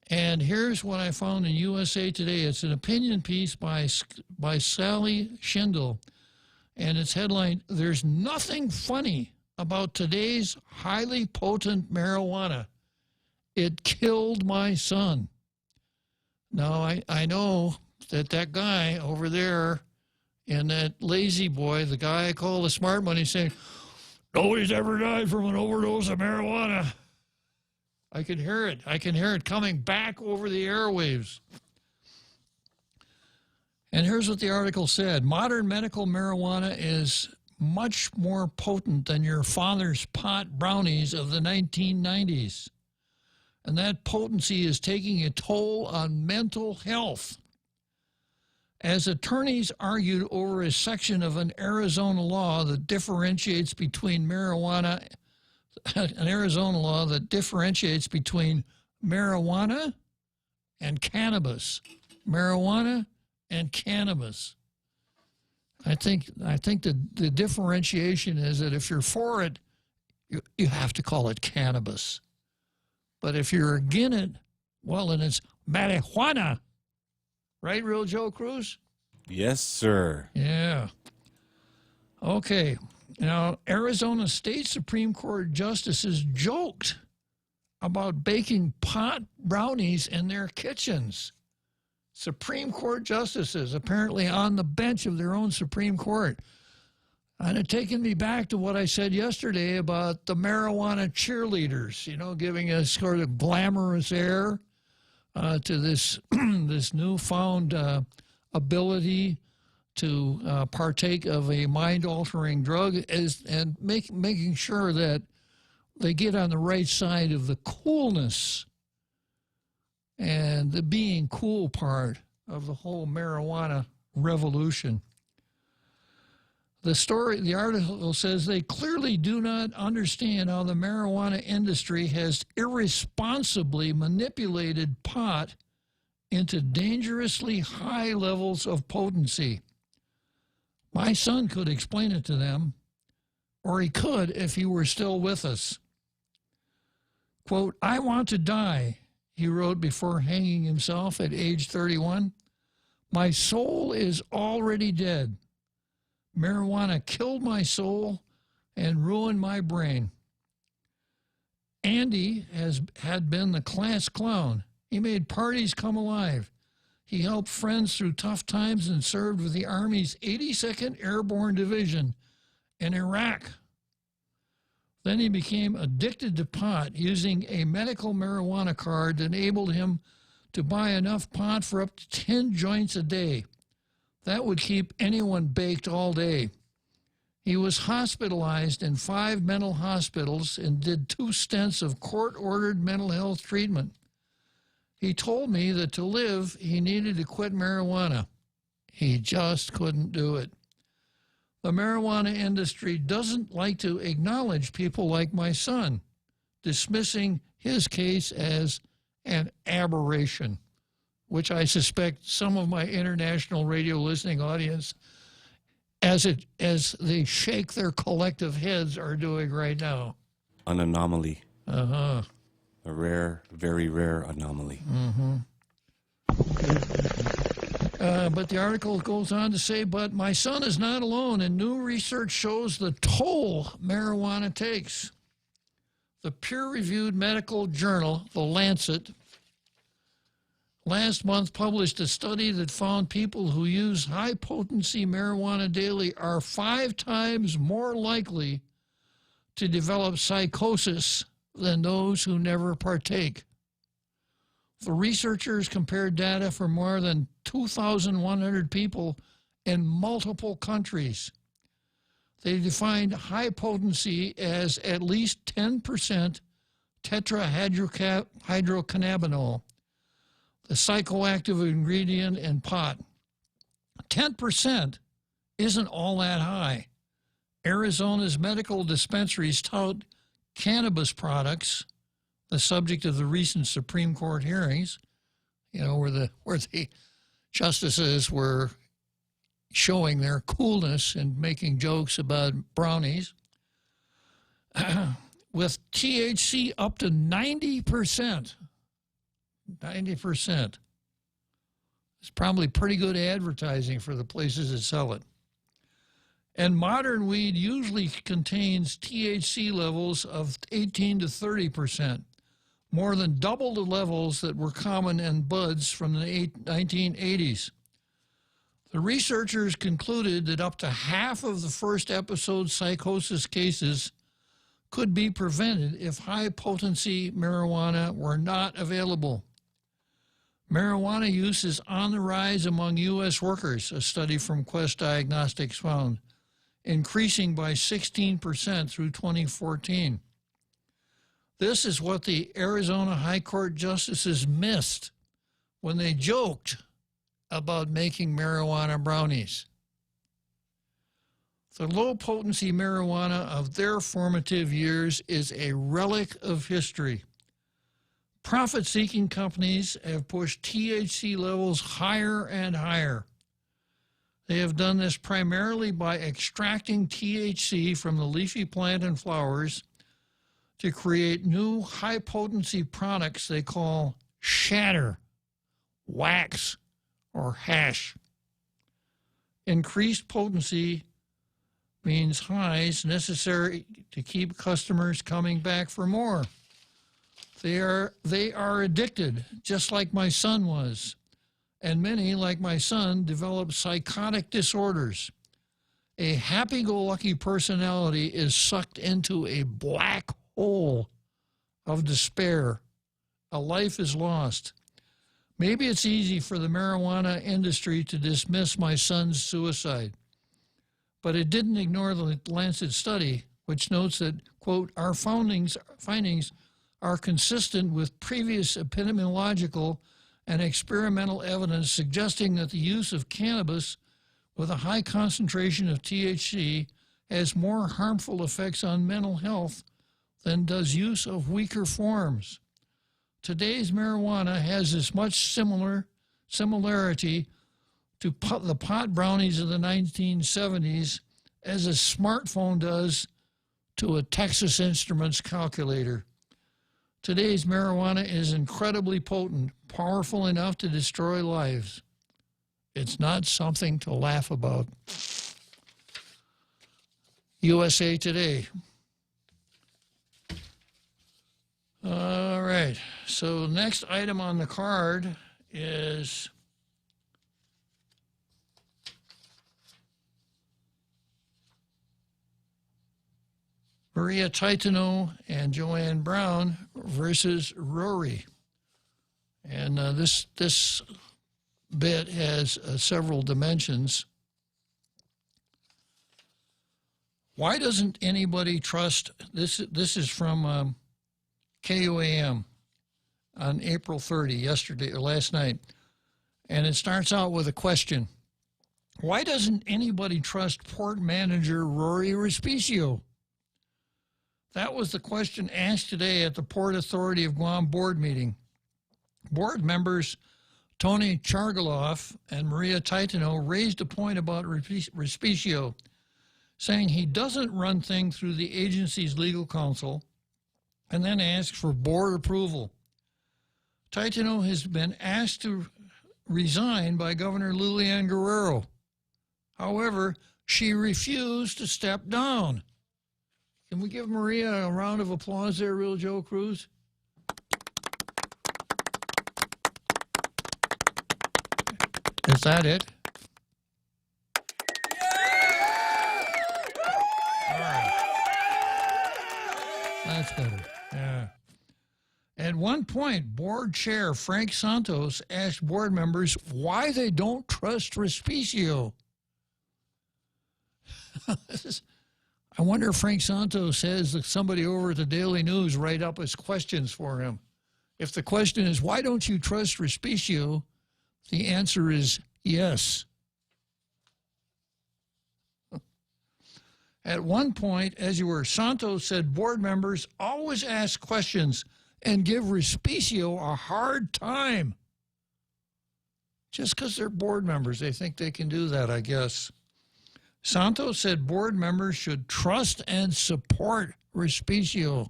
And here's what I found in USA Today. It's an opinion piece by Sally Schindel. And its headline, "There's nothing funny about today's highly potent marijuana. It killed my son." Now, I know that guy over there in that lazy boy, the guy I call the smart one, he's saying, "Nobody's ever died from an overdose of marijuana." I can hear it. I can hear it coming back over the airwaves. And here's what the article said. Modern medical marijuana is much more potent than your father's pot brownies of the 1990s. And that potency is taking a toll on mental health. As attorneys argued over a section of an Arizona law that differentiates between marijuana and cannabis. Marijuana and cannabis. I think the differentiation is that if you're for it, you have to call it cannabis. But if you're against it, well, then it's marijuana. Right, Real Joe Cruz? Yes, sir. Yeah. Okay. Now, Arizona State Supreme Court justices joked about baking pot brownies in their kitchens. Supreme Court justices apparently on the bench of their own Supreme Court. And it taken me back to what I said yesterday about the marijuana cheerleaders, you know, giving a sort of glamorous air to this this newfound ability to partake of a mind-altering drug and making sure that they get on the right side of the coolness and the being cool part of the whole marijuana revolution. The article says they clearly do not understand how the marijuana industry has irresponsibly manipulated pot into dangerously high levels of potency. My son could explain it to them, or he could if he were still with us. Quote, "I want to die," he wrote before hanging himself at age 31. "My soul is already dead. Marijuana killed my soul and ruined my brain." Andy had been the class clown. He made parties come alive. He helped friends through tough times and served with the Army's 82nd Airborne Division in Iraq. Then he became addicted to pot, using a medical marijuana card that enabled him to buy enough pot for up to 10 joints a day. That would keep anyone baked all day. He was hospitalized in 5 mental hospitals and did 2 stints of court-ordered mental health treatment. He told me that to live, he needed to quit marijuana. He just couldn't do it. The marijuana industry doesn't like to acknowledge people like my son, dismissing his case as an aberration, which I suspect some of my international radio listening audience, as they shake their collective heads, are doing right now. An anomaly. Uh-huh. A rare, very rare anomaly. Mm-hmm. But the article goes on to say, but my son is not alone, and new research shows the toll marijuana takes. The peer-reviewed medical journal, The Lancet, last month published a study that found people who use high-potency marijuana daily are 5 times more likely to develop psychosis than those who never partake. The researchers compared data for more than 2,100 people in multiple countries. They defined high potency as at least 10% tetrahydrocannabinol, the psychoactive ingredient in pot. 10% isn't all that high. Arizona's medical dispensaries tout cannabis products, the subject of the recent Supreme Court hearings, you know, where the justices were showing their coolness and making jokes about brownies, with THC up to 90%. 90%. It's probably pretty good advertising for the places that sell it. And modern weed usually contains THC levels of 18 to 30%, more than double the levels that were common in buds from the 1980s. The researchers concluded that up to half of the first episode psychosis cases could be prevented if high-potency marijuana were not available. Marijuana use is on the rise among U.S. workers, a study from Quest Diagnostics found, increasing by 16% through 2014. This is what the Arizona High Court justices missed when they joked about making marijuana brownies. The low-potency marijuana of their formative years is a relic of history. Profit-seeking companies have pushed THC levels higher and higher. They have done this primarily by extracting THC from the leafy plant and flowers to create new high-potency products they call shatter, wax, or hash. Increased potency means highs necessary to keep customers coming back for more. They are addicted, just like my son was, and many, like my son, develop psychotic disorders. A happy-go-lucky personality is sucked into a black hole of despair. A life is lost. Maybe it's easy for the marijuana industry to dismiss my son's suicide, but it didn't ignore the Lancet study, which notes that, quote, our findings are consistent with previous epidemiological and experimental evidence suggesting that the use of cannabis with a high concentration of THC has more harmful effects on mental health than does use of weaker forms. Today's marijuana has as much similarity to the pot brownies of the 1970s as a smartphone does to a Texas Instruments calculator. Today's marijuana is incredibly potent, powerful enough to destroy lives. It's not something to laugh about. USA Today. All right, so next item on the card is Maria Titano and Joanne Brown versus Rory. And this bit has several dimensions. Why doesn't anybody trust, this is from KUAM on April 30, yesterday or last night, and it starts out with a question. Why doesn't anybody trust port manager Rory Respicio? That was the question asked today at the Port Authority of Guam board meeting. Board members Tony Chargaloff and Maria Titano raised a point about Respicio, saying he doesn't run things through the agency's legal counsel and then asked for board approval. Titano has been asked to resign by Governor Lilian Guerrero. However, she refused to step down. Can we give Maria a round of applause there, Real Joe Cruz? Is that it? All right. That's better. Yeah. At one point, board chair Frank Santos asked board members why they don't trust Respicio. I wonder if Frank Santos has somebody over at the Daily News write up his questions for him. If the question is, why don't you trust Respicio? The answer is yes. At one point, as you were, Santos said board members always ask questions and give Respicio a hard time. Just because they're board members, they think they can do that, I guess. Santos said board members should trust and support Respicio.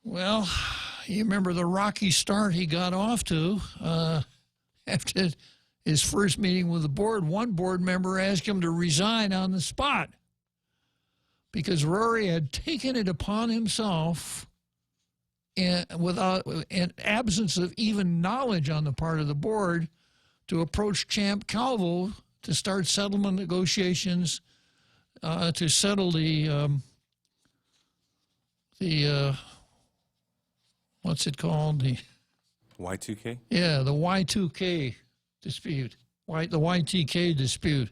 Well, you remember the rocky start he got off to after his first meeting with the board. One board member asked him to resign on the spot because Rory had taken it upon himself in absence of even knowledge on the part of the board to approach Champ Calvo to start settlement negotiations to settle the what's it called? The Y2K? Yeah, the Y2K dispute, the YTK dispute.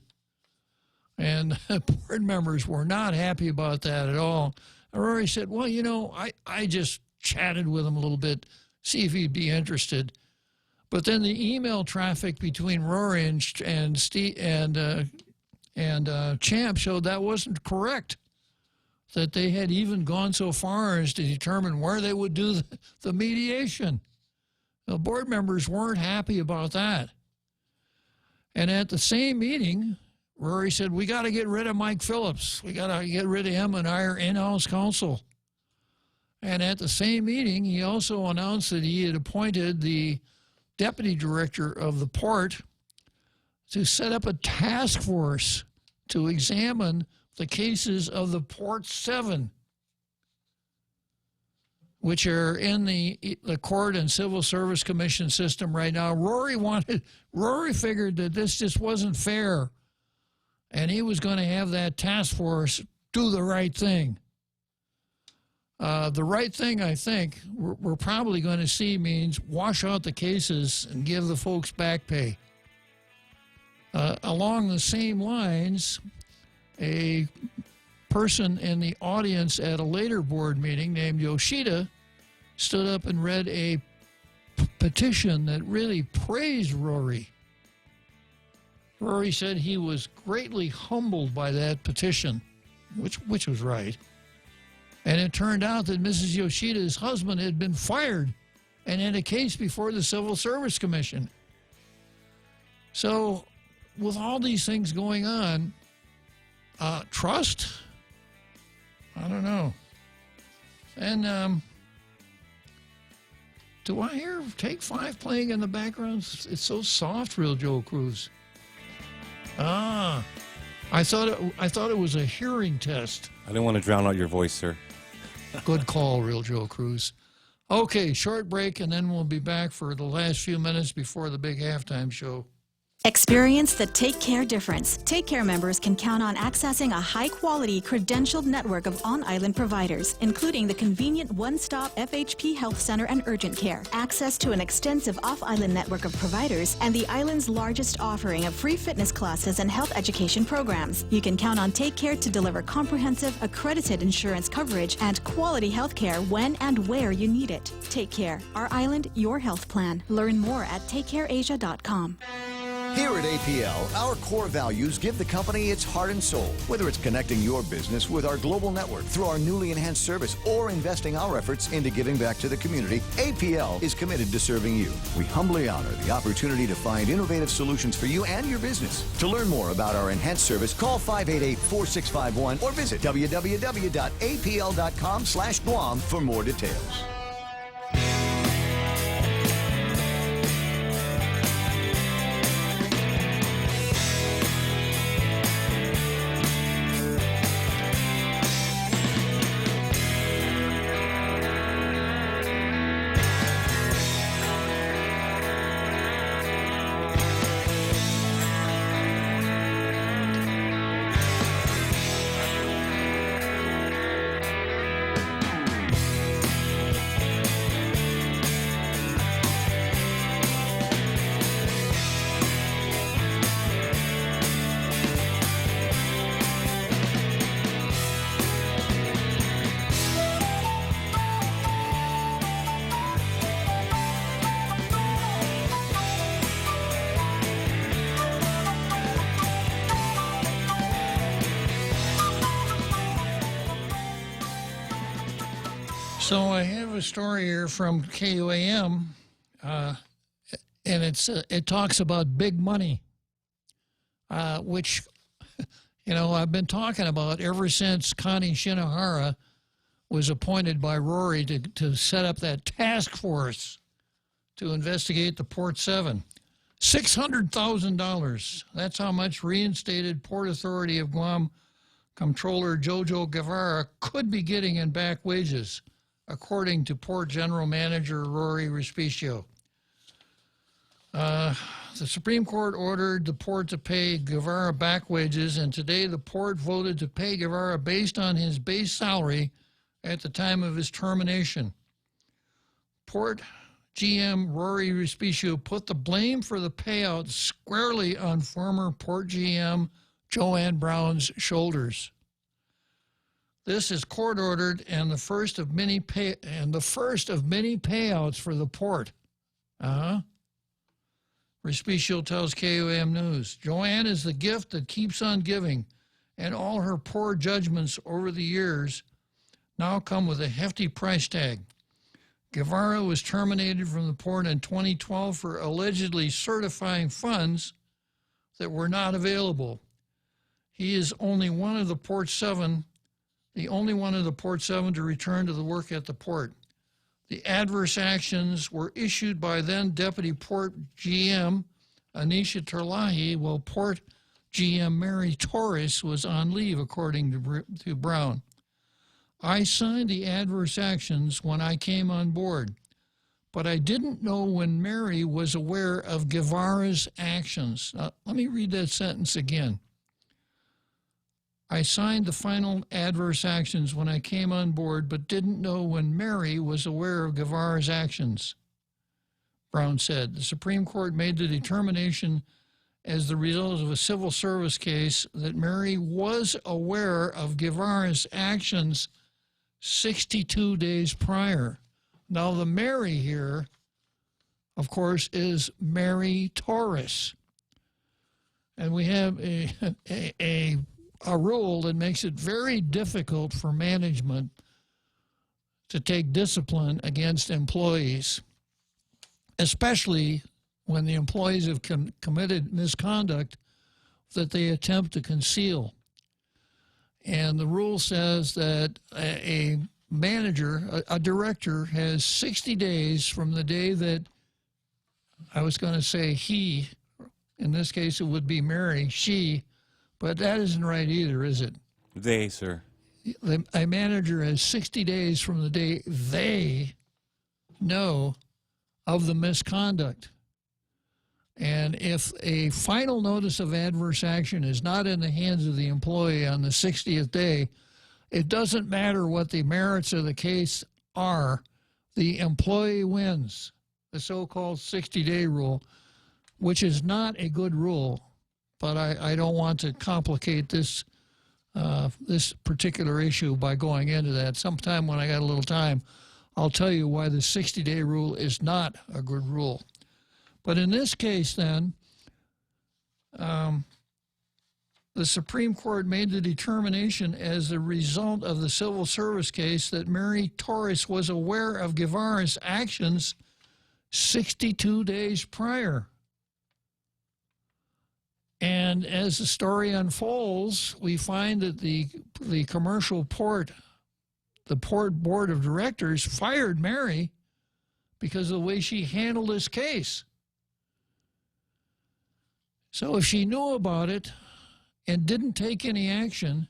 And board members were not happy about that at all. And Rory said, well, you know, I just chatted with him a little bit, see if he'd be interested. But then the email traffic between Rory and Champ showed that wasn't correct, that they had even gone so far as to determine where they would do the mediation. The board members weren't happy about that. And at the same meeting, Rory said, we got to get rid of Mike Phillips. We got to get rid of him and hire in-house counsel. And at the same meeting, he also announced that he had appointed the deputy director of the port to set up a task force to examine the cases of the Port 7. which are in the court and civil service commission system right now. Rory figured that this just wasn't fair, and he was going to have that task force do the right thing. The right thing, I think, we're probably going to see means wash out the cases and give the folks back pay. Along the same lines, a person in the audience at a later board meeting named Yoshida stood up and read a petition that really praised Rory. Rory said he was greatly humbled by that petition, which was right. And it turned out that Mrs. Yoshida's husband had been fired and in a case before the Civil Service Commission. So with all these things going on, trust? I don't know. And do I hear Take 5 playing in the background? It's so soft, Real Joe Cruz. I thought it was a hearing test. I didn't want to drown out your voice, sir. Good call, Real Joe Cruz. Okay, short break, and then we'll be back for the last few minutes before the big halftime show. Experience the Take Care difference. Take Care members can count on accessing a high-quality, credentialed network of on-island providers, including the convenient one-stop FHP Health Center and Urgent Care, access to an extensive off-island network of providers, and the island's largest offering of free fitness classes and health education programs. You can count on Take Care to deliver comprehensive, accredited insurance coverage and quality health care when and where you need it. Take Care. Our island, your health plan. Learn more at takecareasia.com. Here at APL, our core values give the company its heart and soul. Whether it's connecting your business with our global network through our newly enhanced service or investing our efforts into giving back to the community, APL is committed to serving you. We humbly honor the opportunity to find innovative solutions for you and your business. To learn more about our enhanced service, call 588-4651 or visit www.apl.com/Guam for more details. So I have a story here from KUAM, and it talks about big money, which, you know, I've been talking about ever since Connie Shinohara was appointed by Rory to set up that task force to investigate the Port 7. $600,000. That's how much reinstated Port Authority of Guam Comptroller Jojo Guevara could be getting in back wages, according to Port General Manager Rory Respicio. The Supreme Court ordered the port to pay Guevara back wages, and today the port voted to pay Guevara based on his base salary at the time of his termination. Port GM Rory Respicio put the blame for the payout squarely on former Port GM Joanne Brown's shoulders. This is court-ordered and the first of many payouts for the port. Respicio tells KUAM News, Joanne is the gift that keeps on giving, and all her poor judgments over the years now come with a hefty price tag. Guevara was terminated from the port in 2012 for allegedly certifying funds that were not available. He is only one of the Port 7 to return to the work at the port. The adverse actions were issued by then Deputy Port GM Anisha Terlahi, while Port GM Mary Torres was on leave, according to Brown. I signed the adverse actions when I came on board, but I didn't know when Mary was aware of Guevara's actions. Now, let me read that sentence again. I signed the final adverse actions when I came on board, but didn't know when Mary was aware of Guevara's actions, Brown said. The Supreme Court made the determination as the result of a civil service case that Mary was aware of Guevara's actions 62 days prior. Now, the Mary here, of course, is Mary Torres. And we have a rule that makes it very difficult for management to take discipline against employees, especially when the employees have committed misconduct that they attempt to conceal. And the rule says that a manager, a director, has 60 days from the day that, I was going to say he, in this case it would be Mary, she, but that isn't right either, is it? They, sir. A manager has 60 days from the day they know of the misconduct. And if a final notice of adverse action is not in the hands of the employee on the 60th day, it doesn't matter what the merits of the case are, the employee wins, the so-called 60-day rule, which is not a good rule. But I don't want to complicate this this particular issue by going into that. Sometime when I got a little time, I'll tell you why the 60-day rule is not a good rule. But in this case, then, the Supreme Court made the determination as a result of the civil service case that Mary Torres was aware of Guevara's actions 62 days prior. And as the story unfolds, we find that the commercial port, the port board of directors fired Mary because of the way she handled this case. So if she knew about it and didn't take any action,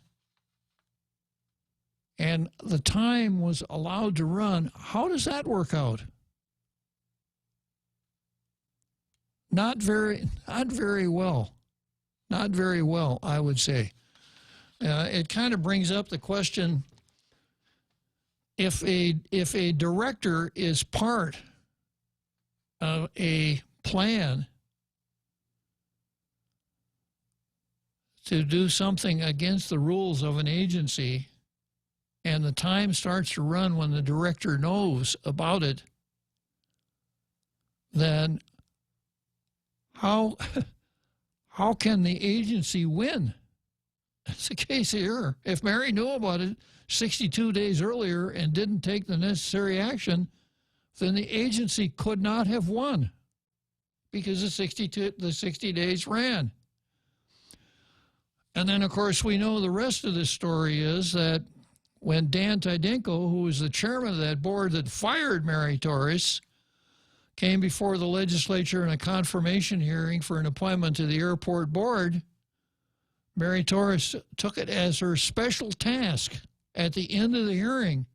and the time was allowed to run, how does that work out? Not very well. Not very well, I would say. It kind of brings up the question, if a director is part of a plan to do something against the rules of an agency, and the time starts to run when the director knows about it, then how can the agency win? That's the case here. If Mary knew about it 62 days earlier and didn't take the necessary action, then the agency could not have won because the 60 days ran. And then, of course, we know the rest of the story is that when Dan Tydenko, who was the chairman of that board that fired Mary Torres, came before the legislature in a confirmation hearing for an appointment to the airport board, Mary Torres took it as her special task at the end of the hearing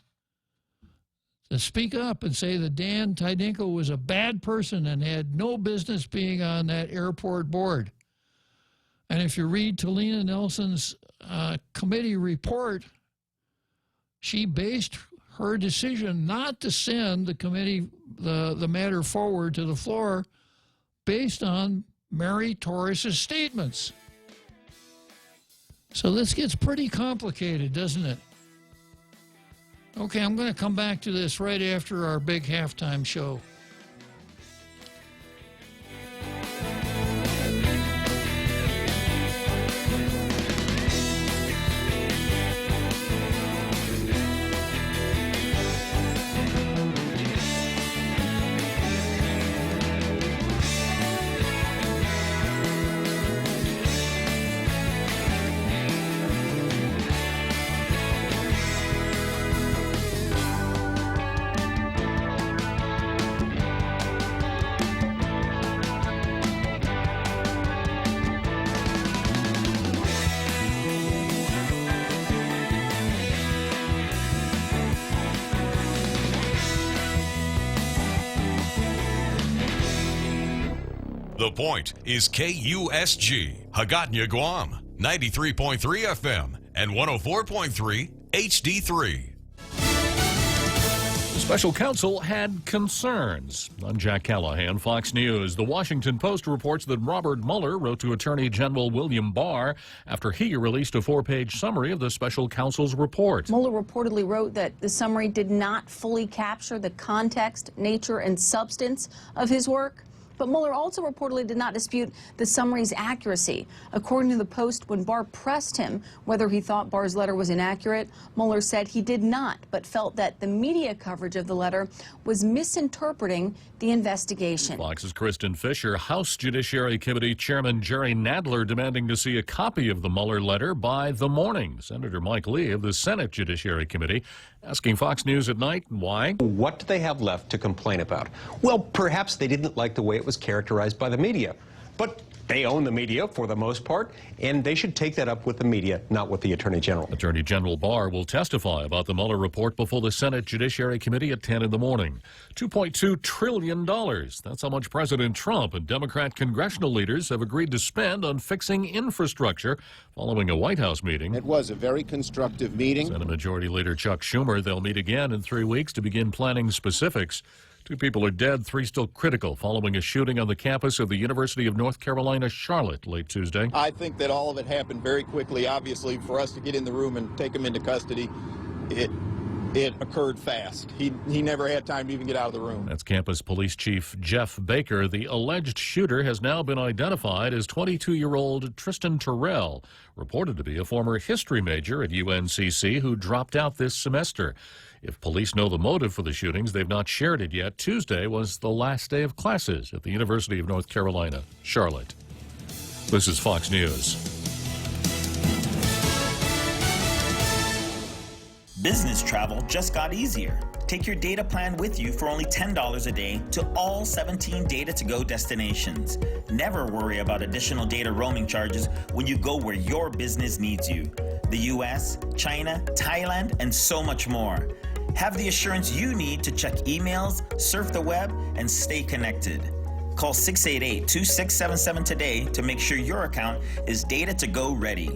to speak up and say that Dan Tydenko was a bad person and had no business being on that airport board. And if you read Talina Nelson's committee report, she based her decision not to send the committee the matter forward to the floor based on Mary Torres' statements. So this gets pretty complicated, doesn't it? Okay, I'm going to come back to this right after our big halftime show. The Point is KUSG, Hagåtña, Guam, 93.3 FM and 104.3 HD3. The special counsel had concerns. I'm Jack Callahan, Fox News. The Washington Post reports that Robert Mueller wrote to Attorney General William Barr after he released a 4-page summary of the special counsel's report. Mueller reportedly wrote that the summary did not fully capture the context, nature, and substance of his work. But Mueller also reportedly did not dispute the summary's accuracy. According to the Post, when Barr pressed him whether he thought Barr's letter was inaccurate, Mueller said he did not, but felt that the media coverage of the letter was misinterpreting the investigation. Fox's Kristen Fisher, House Judiciary Committee Chairman Jerry Nadler demanding to see a copy of the Mueller letter by the morning. Senator Mike Lee of the Senate Judiciary Committee asking Fox News at Night why. What do they have left to complain about? Well, perhaps they didn't like the way it was characterized by the media. But they own the media for the most part, and they should take that up with the media, not with the Attorney General. Attorney General Barr will testify about the Mueller report before the Senate Judiciary Committee at 10 in the morning. $2.2 trillion. That's how much President Trump and Democrat congressional leaders have agreed to spend on fixing infrastructure following a White House meeting. It was a very constructive meeting. Senate Majority Leader Chuck Schumer, they'll meet again in 3 weeks to begin planning specifics. 2 people are dead, 3 still critical following a shooting on the campus of the University of North Carolina, Charlotte, late Tuesday. I think that all of it happened very quickly. Obviously, for us to get in the room and take him into custody, it occurred fast. He never had time to even get out of the room. That's Campus Police Chief Jeff Baker. The alleged shooter has now been identified as 22-year-old Tristan Terrell, reported to be a former history major at UNCC who dropped out this semester. If police know the motive for the shootings, they've not shared it yet. Tuesday was the last day of classes at the University of North Carolina, Charlotte. This is Fox News. Business travel just got easier. Take your data plan with you for only $10 a day to all 17 Data2Go destinations. Never worry about additional data roaming charges when you go where your business needs you. The US, China, Thailand, and so much more. Have the assurance you need to check emails, surf the web, and stay connected. Call 688-2677 today to make sure your account is Data2Go ready.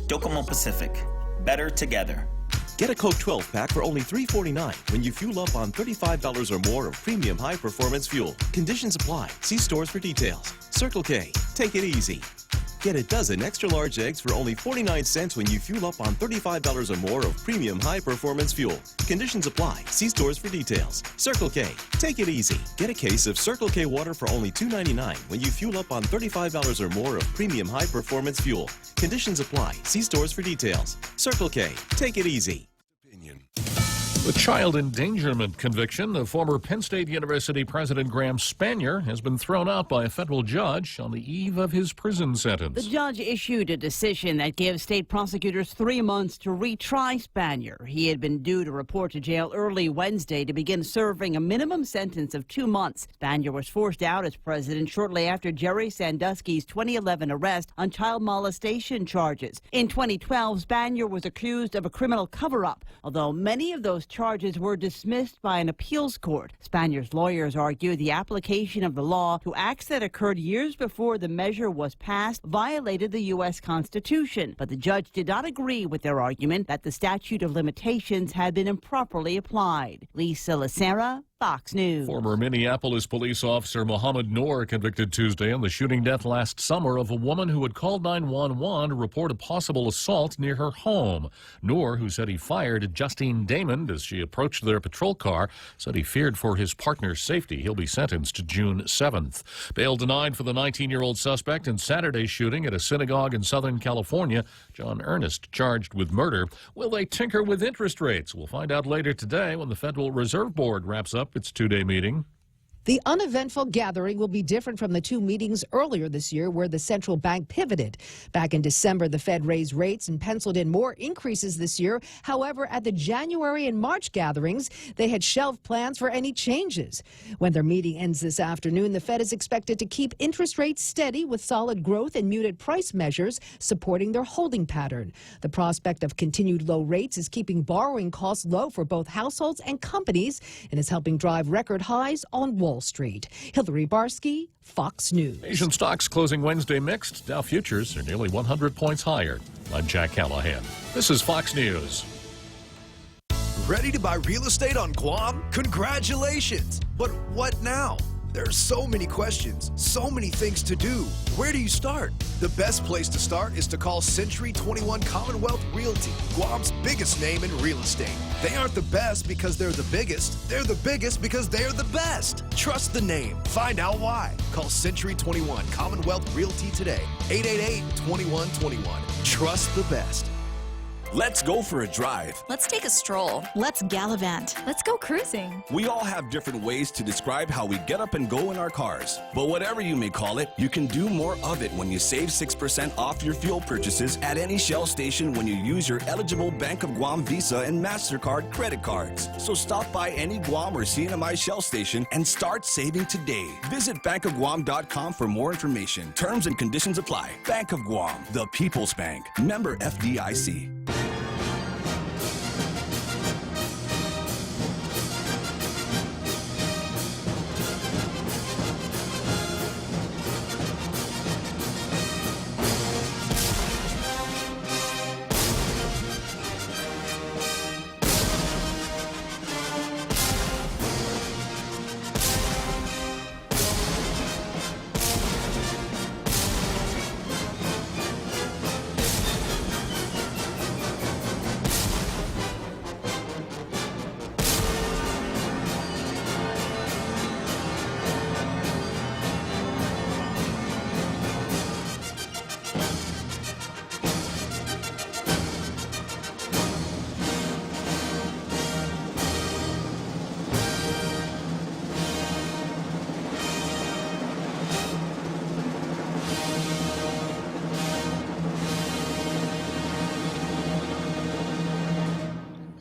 Docomo Pacific. Better together. Get a Coke 12-pack for only $3.49 when you fuel up on $35 or more of premium high-performance fuel. Conditions apply. See stores for details. Circle K. Take it easy. Get a dozen extra-large eggs for only 49 cents when you fuel up on $35 or more of premium high-performance fuel. Conditions apply. See stores for details. Circle K. Take it easy. Get a case of Circle K water for only $2.99 when you fuel up on $35 or more of premium high-performance fuel. Conditions apply. See stores for details. Circle K. Take it easy. The child endangerment conviction of former Penn State University President Graham Spanier has been thrown out by a federal judge on the eve of his prison sentence. The judge issued a decision that gives state prosecutors 3 months to retry Spanier. He had been due to report to jail early Wednesday to begin serving a minimum sentence of 2 months. Spanier was forced out as president shortly after Jerry Sandusky's 2011 arrest on child molestation charges. In 2012, Spanier was accused of a criminal cover-up, although many of those charges were dismissed by an appeals court. Spanier's lawyers argue the application of the law to acts that occurred years before the measure was passed violated the U.S. Constitution, but the judge did not agree with their argument that the statute of limitations had been improperly applied. Lisa Lacera, Fox News. Former Minneapolis police officer Mohammed Noor convicted Tuesday in the shooting death last summer of a woman who had called 911 to report a possible assault near her home. Noor, who said he fired Justine Damon as she approached their patrol car, said he feared for his partner's safety. He'll be sentenced June 7th. Bail denied for the 19-year-old suspect in Saturday's shooting at a synagogue in Southern California. John Ernest charged with murder. Will they tinker with interest rates? We'll find out later today when the Federal Reserve Board wraps up its 2-day meeting. The uneventful gathering will be different from the 2 meetings earlier this year where the central bank pivoted. Back in December, the Fed raised rates and penciled in more increases this year. However, at the January and March gatherings, they had shelved plans for any changes. When their meeting ends this afternoon, the Fed is expected to keep interest rates steady with solid growth and muted price measures supporting their holding pattern. The prospect of continued low rates is keeping borrowing costs low for both households and companies and is helping drive record highs on Wall Wall Street. Hillary Barsky, Fox News. Asian stocks closing Wednesday mixed. Dow futures are nearly 100 points higher. I'm Jack Callahan. This is Fox News. Ready to buy real estate on Guam? Congratulations! But what now? There are so many questions, so many things to do. Where do you start? The best place to start is to call Century 21 Commonwealth Realty, Guam's biggest name in real estate. They aren't the best because they're the biggest. They're the biggest because they're the best. Trust the name. Find out why. Call Century 21 Commonwealth Realty today. 888-2121. Trust the best. Let's go for a drive. Let's take a stroll. Let's gallivant. Let's go cruising. We all have different ways to describe how we get up and go in our cars. But whatever you may call it, you can do more of it when you save 6% off your fuel purchases at any Shell station when you use your eligible Bank of Guam Visa and MasterCard credit cards. So stop by any Guam or CNMI Shell station and start saving today. Visit bankofguam.com for more information. Terms and conditions apply. Bank of Guam, the People's Bank. Member FDIC.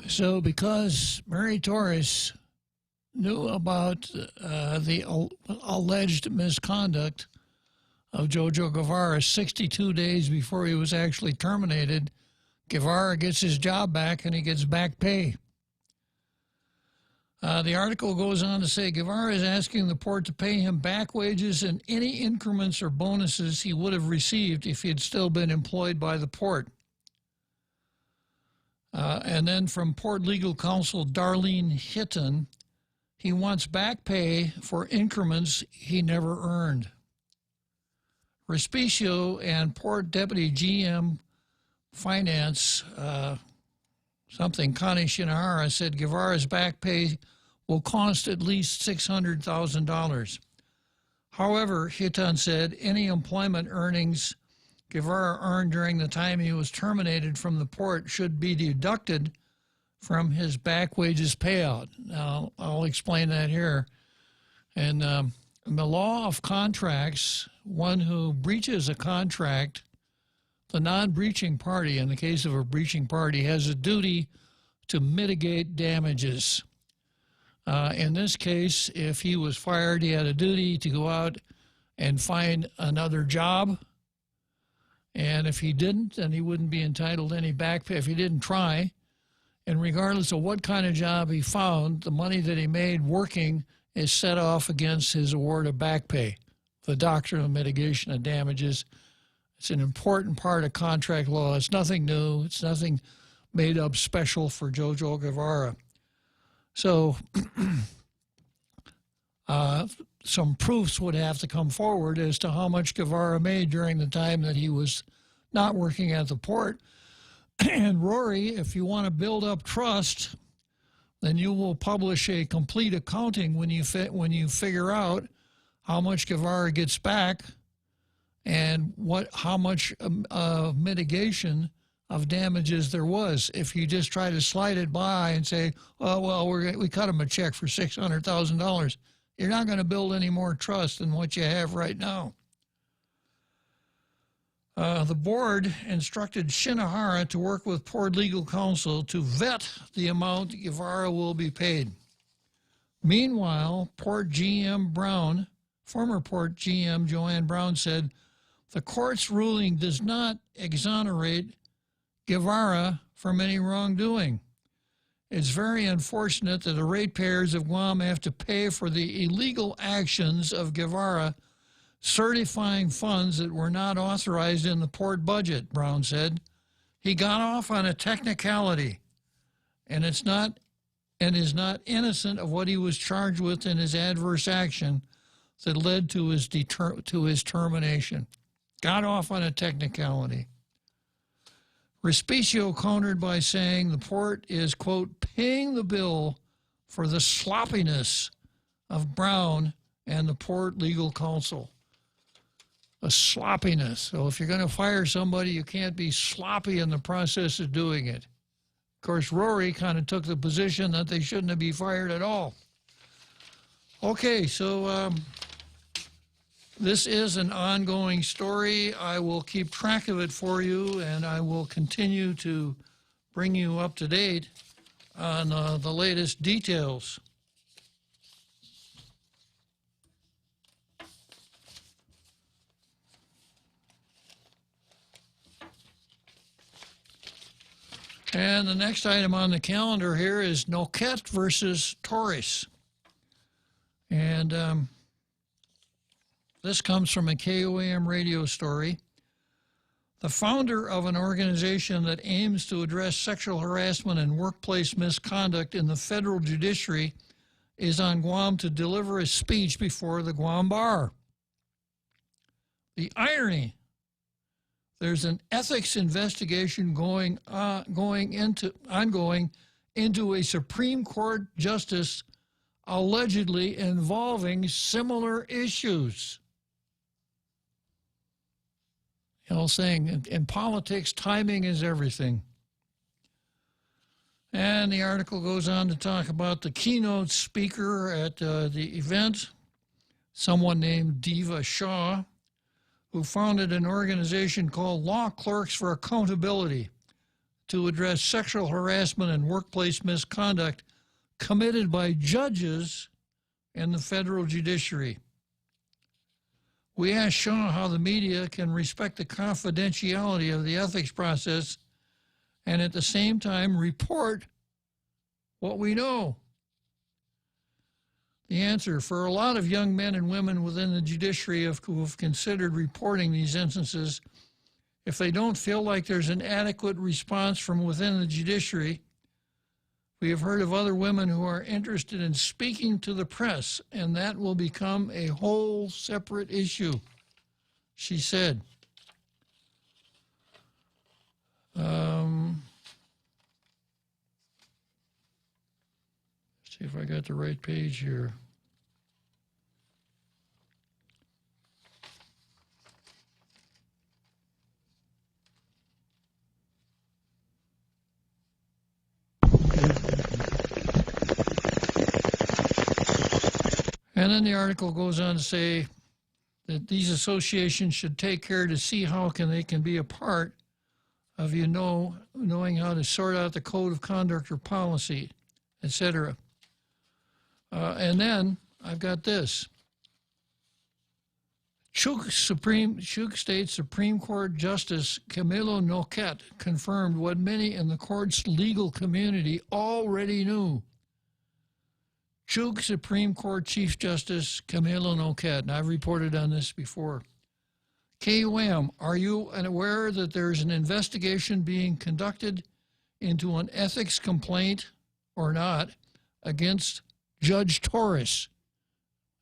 So because Mary Torres knew about the alleged misconduct of Jojo Guevara 62 days before he was actually terminated, Guevara gets his job back and he gets back pay. The article goes on to say Guevara is asking the port to pay him back wages and any increments or bonuses he would have received if he had still been employed by the port. And then from Port Legal Counsel Darlene Hitton, he wants back pay for increments he never earned. Respicio and Port Deputy GM Finance, Connie Shinohara, said Guevara's back pay will cost at least $600,000. However, Hitton said any employment earnings Guevara earned during the time he was terminated from the port should be deducted from his back wages payout. Now, I'll explain that here. And in the law of contracts, one who breaches a contract, the non-breaching party, in the case of a breaching party, has a duty to mitigate damages. In this case, if he was fired, he had a duty to go out and find another job. And if he didn't, then he wouldn't be entitled to any back pay if he didn't try. And regardless of what kind of job he found, the money that he made working is set off against his award of back pay. The doctrine of mitigation of damages. It's an important part of contract law. It's nothing new. It's nothing made up special for Jojo Guevara. So some proofs would have to come forward as to how much Guevara made during the time that he was not working at the port. And Rory, if you want to build up trust, then you will publish a complete accounting when you figure out how much Guevara gets back and how much mitigation of damages there was. If you just try to slide it by and say, oh, well, we cut him a check for $600,000, you're not going to build any more trust than what you have right now. The board instructed Shinohara to work with Port Legal Counsel to vet the amount Guevara will be paid. Meanwhile, Port GM Brown, former Port GM Joanne Brown, said the court's ruling does not exonerate Guevara from any wrongdoing. It's very unfortunate that the ratepayers of Guam have to pay for the illegal actions of Guevara certifying funds that were not authorized in the port budget, Brown said. He got off on a technicality, and is not innocent of what he was charged with in his adverse action that led to his termination. Got off on a technicality. Respicio countered by saying the port is, quote, paying the bill for the sloppiness of Brown and the port legal counsel. A sloppiness. So if you're going to fire somebody, you can't be sloppy in the process of doing it. Of course, Rory kind of took the position that they shouldn't be fired at all. Okay, so this is an ongoing story. I will keep track of it for you, and I will continue to bring you up to date on the latest details. And the next item on the calendar here is Noquette versus Torres. And this comes from a KOAM radio story. The founder of an organization that aims to address sexual harassment and workplace misconduct in the federal judiciary is on Guam to deliver a speech before the Guam Bar. The irony, there's an ethics investigation ongoing into a Supreme Court justice allegedly involving similar issues. You know, saying in politics, timing is everything. And the article goes on to talk about the keynote speaker at the event, someone named Diva Shaw, who founded an organization called Law Clerks for Accountability to address sexual harassment and workplace misconduct committed by judges in the federal judiciary. We asked Shaw how the media can respect the confidentiality of the ethics process and at the same time report what we know. The answer, for a lot of young men and women within the judiciary who have considered reporting these instances, if they don't feel like there's an adequate response from within the judiciary, we have heard of other women who are interested in speaking to the press, and that will become a whole separate issue, she said. See if I got the right page here. And then the article goes on to say that these associations should take care to see how they can be a part of knowing how to sort out the code of conduct or policy, etc. And then I've got this. Chuk State Supreme Court Justice Camilo Noquette confirmed what many in the court's legal community already knew. Chuk Supreme Court Chief Justice Camilo Noquette, and I've reported on this before. KUM, are you aware that there's an investigation being conducted into an ethics complaint or not against Judge Torres?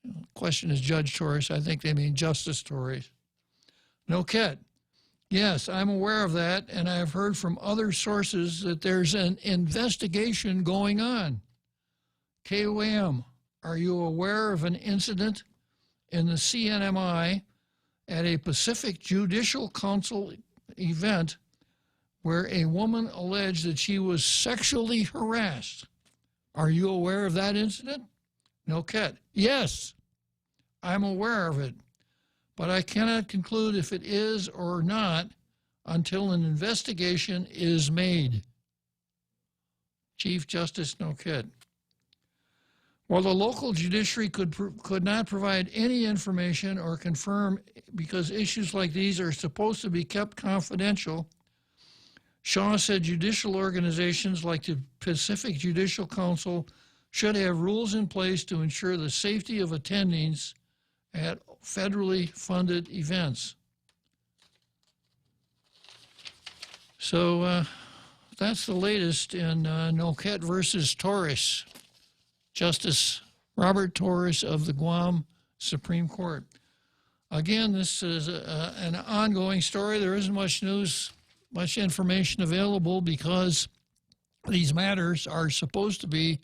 The question is Judge Torres. I think they mean Justice Torres. Noquette, yes, I'm aware of that, and I've heard from other sources that there's an investigation going on. KOAM, are you aware of an incident in the CNMI at a Pacific Judicial Council event where a woman alleged that she was sexually harassed? Are you aware of that incident? Noquette, yes, I'm aware of it, but I cannot conclude if it is or not until an investigation is made. Chief Justice Noquette. While the local judiciary could not provide any information or confirm because issues like these are supposed to be kept confidential, Shaw said judicial organizations like the Pacific Judicial Council should have rules in place to ensure the safety of attendings at federally funded events. So that's the latest in Noquette versus Torres. Justice Robert Torres of the Guam Supreme Court. Again, this is an ongoing story. There isn't much news, much information available because these matters are supposed to be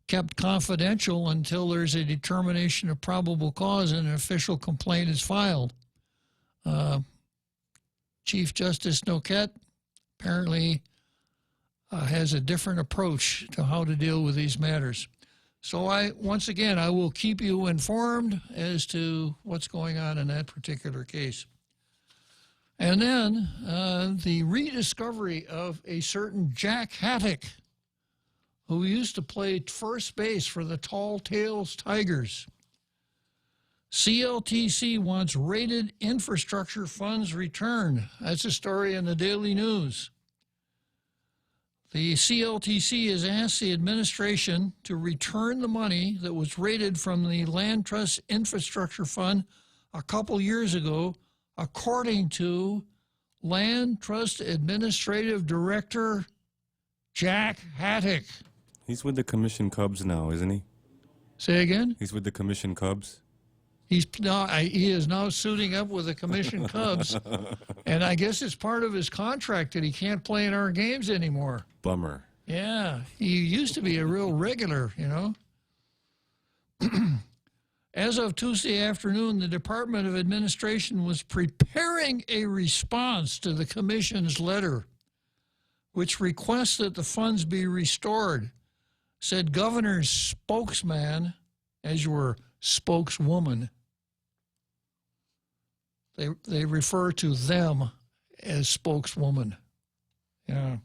kept confidential until there's a determination of probable cause and an official complaint is filed. Chief Justice Noquette apparently has a different approach to how to deal with these matters. So once again, I will keep you informed as to what's going on in that particular case. And then the rediscovery of a certain Jack Hattick, who used to play first base for the Tall Tales Tigers. CLTC wants rated infrastructure funds returned. That's a story in the Daily News. The CLTC has asked the administration to return the money that was rated from the Land Trust Infrastructure Fund a couple years ago, according to Land Trust Administrative Director Jack Hattick. He's with the Commission Cubs now, isn't he? Say again? He's with the Commission Cubs. He is now suiting up with the Commission Cubs, and I guess it's part of his contract that he can't play in our games anymore. Bummer. Yeah, he used to be a real regular, you know. As of Tuesday afternoon, the Department of Administration was preparing a response to the Commission's letter, which requests that the funds be restored, said Governor's spokesman, as your spokeswoman. They refer to them as spokeswoman. Yeah.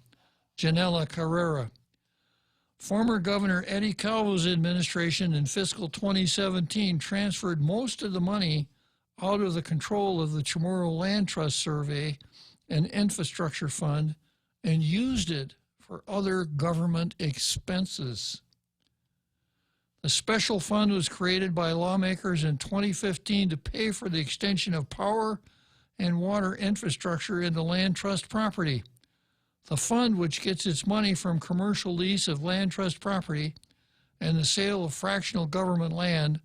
Janella Carrera. Former Governor Eddie Calvo's administration in fiscal 2017 transferred most of the money out of the control of the Chamorro Land Trust Survey and Infrastructure Fund and used it for other government expenses. The special fund was created by lawmakers in 2015 to pay for the extension of power and water infrastructure into land trust property. The fund, which gets its money from commercial lease of land trust property and the sale of fractional government land,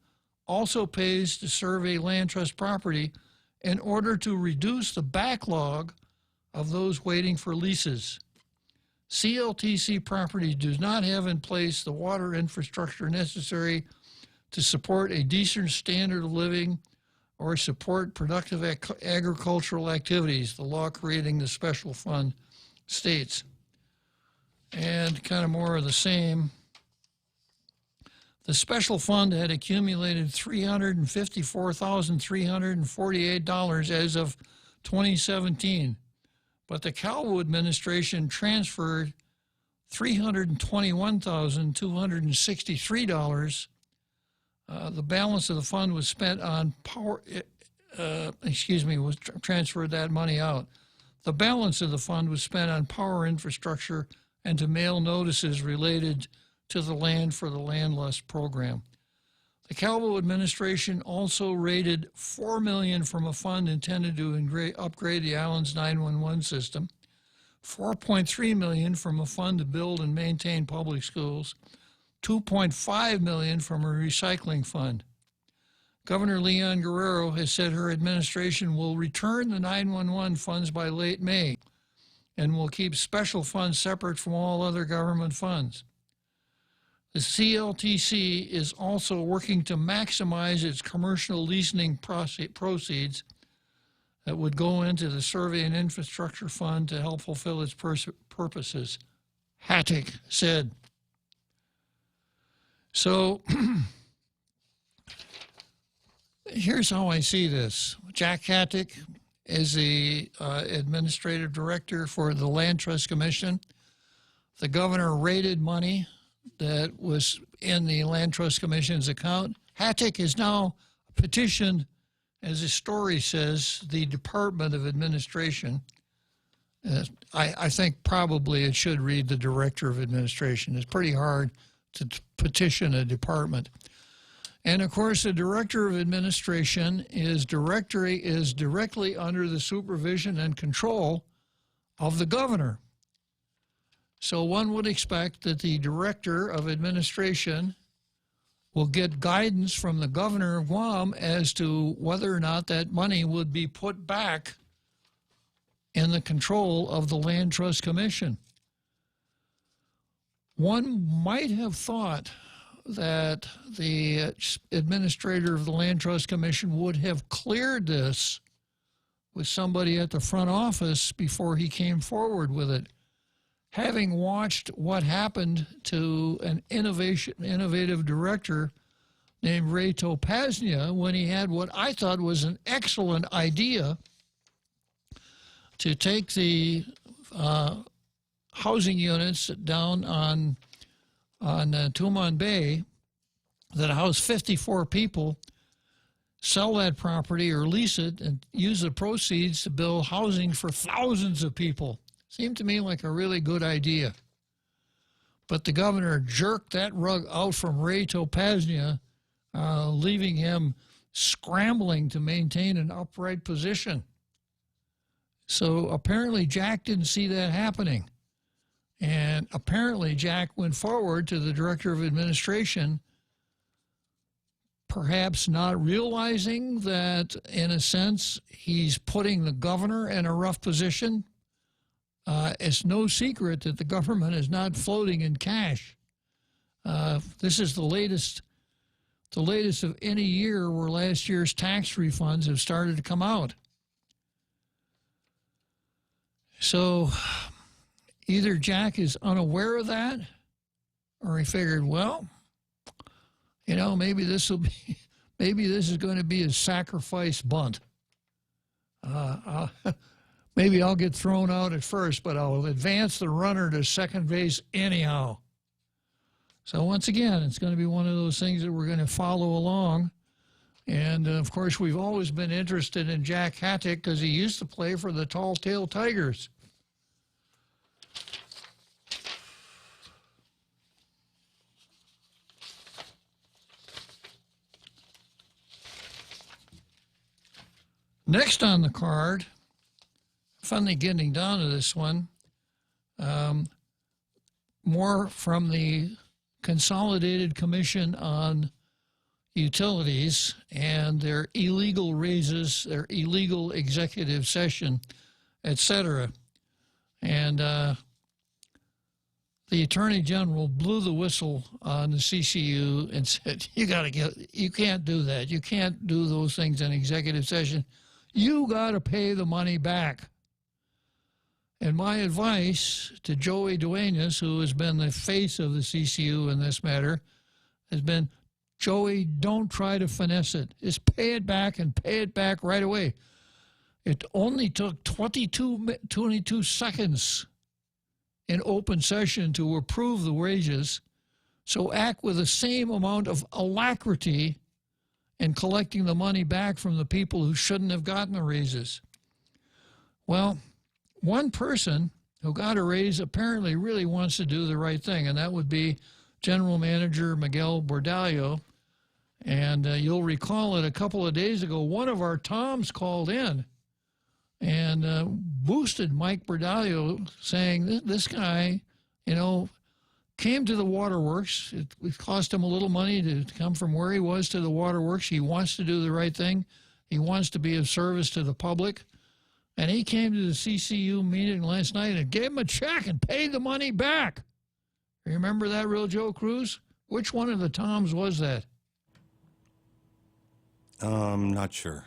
also pays to survey land trust property in order to reduce the backlog of those waiting for leases. CLTC property does not have in place the water infrastructure necessary to support a decent standard of living or support productive agricultural activities, the law creating the special fund states. And kind of more of the same. The special fund had accumulated $354,348 as of 2017. But the Calvo administration transferred $321,263. The balance of the fund was spent on power, was transferred that money out. The balance of the fund was spent on power infrastructure and to mail notices related to the Land for the Landless program. The Calvo administration also raided $4 million from a fund intended to upgrade the island's 911 system, $4.3 million from a fund to build and maintain public schools, $2.5 million from a recycling fund. Governor Leon Guerrero has said her administration will return the 911 funds by late May and will keep special funds separate from all other government funds. The CLTC is also working to maximize its commercial leasing proceeds that would go into the Survey and Infrastructure Fund to help fulfill its purposes, Hattick said. So here's how I see this. Jack Hattick is the administrative director for the Land Trust Commission. The governor raided money that was in the Land Trust Commission's account. Hattick has now petitioned, as the story says, the Department of Administration I think probably it should read the Director of Administration. It's pretty hard to petition a department. And, of course, the Director of Administration is directly under the supervision and control of the governor. So one would expect that the Director of Administration will get guidance from the governor of Guam as to whether or not that money would be put back in the control of the Land Trust Commission. One might have thought that the administrator of the Land Trust Commission would have cleared this with somebody at the front office before he came forward with it. Having watched what happened to an innovative director named Ray Topaznia when he had what I thought was an excellent idea to take the housing units down on Tumon Bay that house 54 people, sell that property or lease it and use the proceeds to build housing for thousands of people. Seemed to me like a really good idea. But the governor jerked that rug out from Ray Topaznia, leaving him scrambling to maintain an upright position. So apparently Jack didn't see that happening. And apparently Jack went forward to the Director of Administration, perhaps not realizing that, in a sense, he's putting the governor in a rough position. It's no secret that the government is not floating in cash. This is the latest of any year where last year's tax refunds have started to come out. So either Jack is unaware of that, or he figured, well, you know, maybe this is going to be a sacrifice bunt. Maybe I'll get thrown out at first, but I'll advance the runner to second base anyhow. So once again, it's going to be one of those things that we're going to follow along. And, of course, we've always been interested in Jack Hattick because he used to play for the Tall Tale Tigers. Next on the card, finally getting down to this one, more from the Consolidated Commission on Utilities and their illegal raises, their illegal executive session, etc. And the Attorney General blew the whistle on the CCU and said, you can't do that. You can't do those things in executive session. You got to pay the money back. And my advice to Joey Duenas, who has been the face of the CCU in this matter, has been, Joey, don't try to finesse it. Just pay it back and pay it back right away. It only took 22 seconds in open session to approve the wages, so act with the same amount of alacrity in collecting the money back from the people who shouldn't have gotten the raises. Well, one person who got a raise apparently really wants to do the right thing, and that would be General Manager Miguel Bordallo. And you'll recall that a couple of days ago, one of our Toms called in and boosted Mike Bordallo, saying this guy, you know, came to the waterworks. It cost him a little money to come from where he was to the waterworks. He wants to do the right thing. He wants to be of service to the public. And he came to the CCU meeting last night and gave him a check and paid the money back. Remember that, Real Joe Cruz? Which one of the Toms was that? Not sure.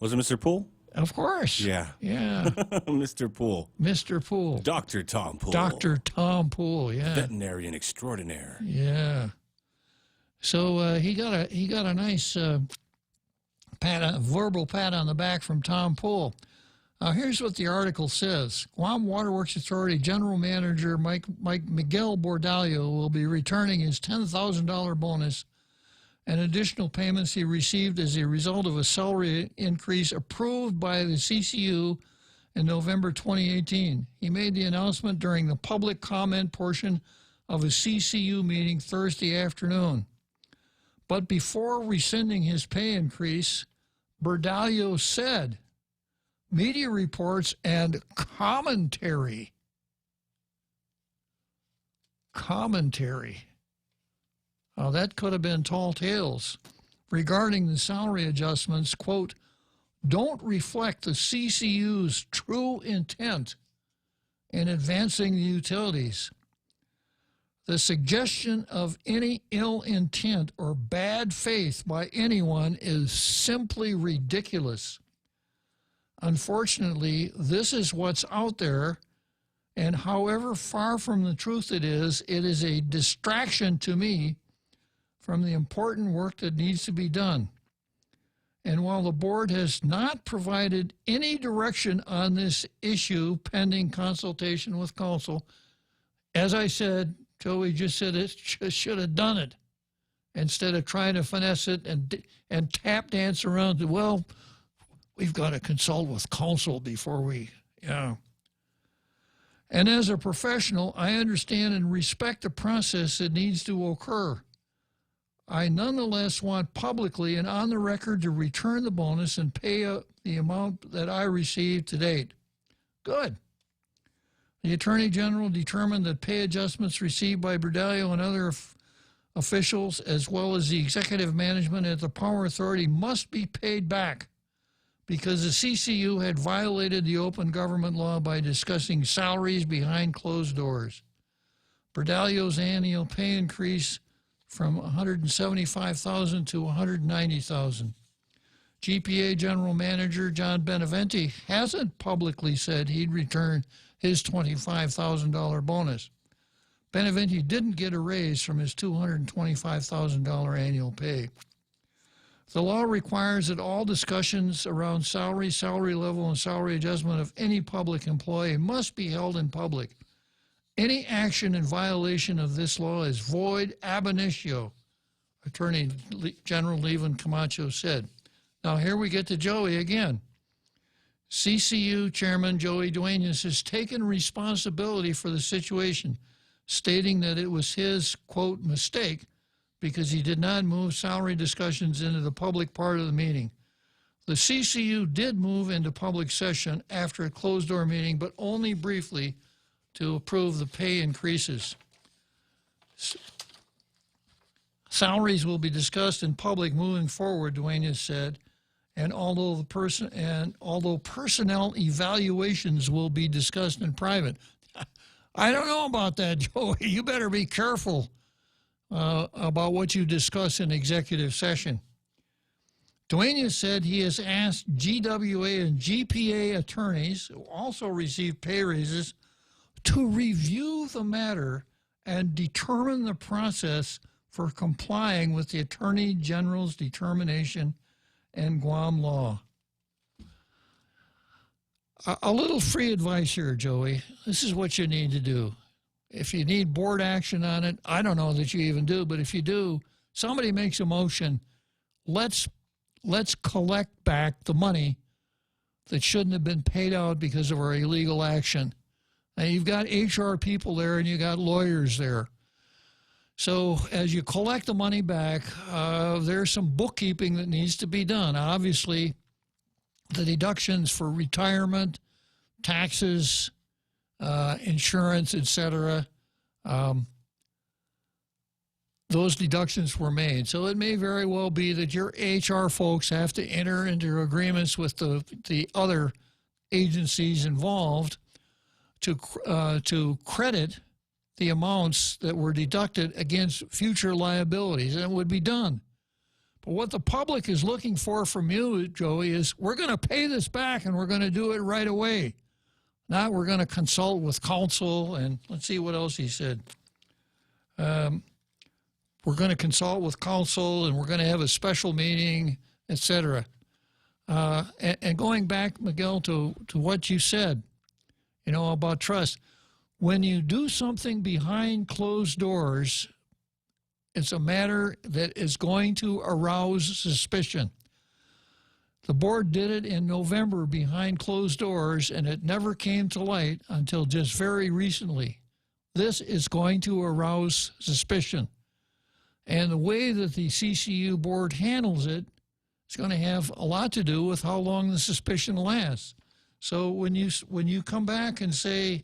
Was it Mr. Poole? Of course. Yeah. Yeah. Mr. Poole. Mr. Poole. Dr. Tom Poole. Dr. Tom Poole, yeah. Veterinarian extraordinaire. Yeah. So he got a nice verbal pat on the back from Tom Poole. Here's what the article says. Guam Waterworks Authority General Manager Miguel Bordallo will be returning his $10,000 bonus and additional payments he received as a result of a salary increase approved by the CCU in November 2018. He made the announcement during the public comment portion of a CCU meeting Thursday afternoon. But before rescinding his pay increase, Berdalio said, media reports and commentary. Now, that could have been tall tales regarding the salary adjustments, quote, don't reflect the CCU's true intent in advancing the utilities. The suggestion of any ill intent or bad faith by anyone is simply ridiculous. Unfortunately, this is what's out there, and however far from the truth it is a distraction to me from the important work that needs to be done. And while the board has not provided any direction on this issue pending consultation with council, as I said, Joey just said it should have done it instead of trying to finesse it and tap dance around to, well, we've got to consult with council before we, yeah. And as a professional, I understand and respect the process that needs to occur. I nonetheless want publicly and on the record to return the bonus and pay the amount that I received to date. Good. The Attorney General determined that pay adjustments received by Berdalio and other officials, as well as the executive management at the Power Authority, must be paid back because the CCU had violated the open government law by discussing salaries behind closed doors. Berdalio's annual pay increase from $175,000 to $190,000. GPA General Manager John Beneventi hasn't publicly said he'd return his $25,000 bonus. Beneventi didn't get a raise from his $225,000 annual pay. The law requires that all discussions around salary, salary level, and salary adjustment of any public employee must be held in public. Any action in violation of this law is void ab initio, Attorney General Levin Camacho said. Now here we get to Joey again. CCU Chairman Joey Duenas has taken responsibility for the situation, stating that it was his, quote, mistake because he did not move salary discussions into the public part of the meeting. The CCU did move into public session after a closed-door meeting, but only briefly to approve the pay increases. Salaries will be discussed in public moving forward, Duenas said, and although personnel evaluations will be discussed in private. I don't know about that, Joey. You better be careful about what you discuss in executive session. Duenas said he has asked GWA and GPA attorneys, who also received pay raises, to review the matter and determine the process for complying with the Attorney General's determination and Guam law. A little free advice here, Joey. This is what you need to do. If you need board action on it, I don't know that you even do, but if you do, somebody makes a motion, let's collect back the money that shouldn't have been paid out because of our illegal action. Now, you've got HR people there and you got lawyers there. So as you collect the money back, there's some bookkeeping that needs to be done. Obviously, the deductions for retirement, taxes, insurance, etc., those deductions were made. So it may very well be that your HR folks have to enter into agreements with the other agencies involved to credit the amounts that were deducted against future liabilities, and it would be done. But what the public is looking for from you, Joey, is we're going to pay this back and we're going to do it right away. Not we're going to consult with counsel, and let's see what else he said. We're going to consult with counsel and we're going to have a special meeting, etc. And going back, Miguel, to what you said, about trust. When you do something behind closed doors, it's a matter that is going to arouse suspicion. The board did it in November behind closed doors, and it never came to light until just very recently. This is going to arouse suspicion. And the way that the CCU board handles it is going to have a lot to do with how long the suspicion lasts. So when you come back and say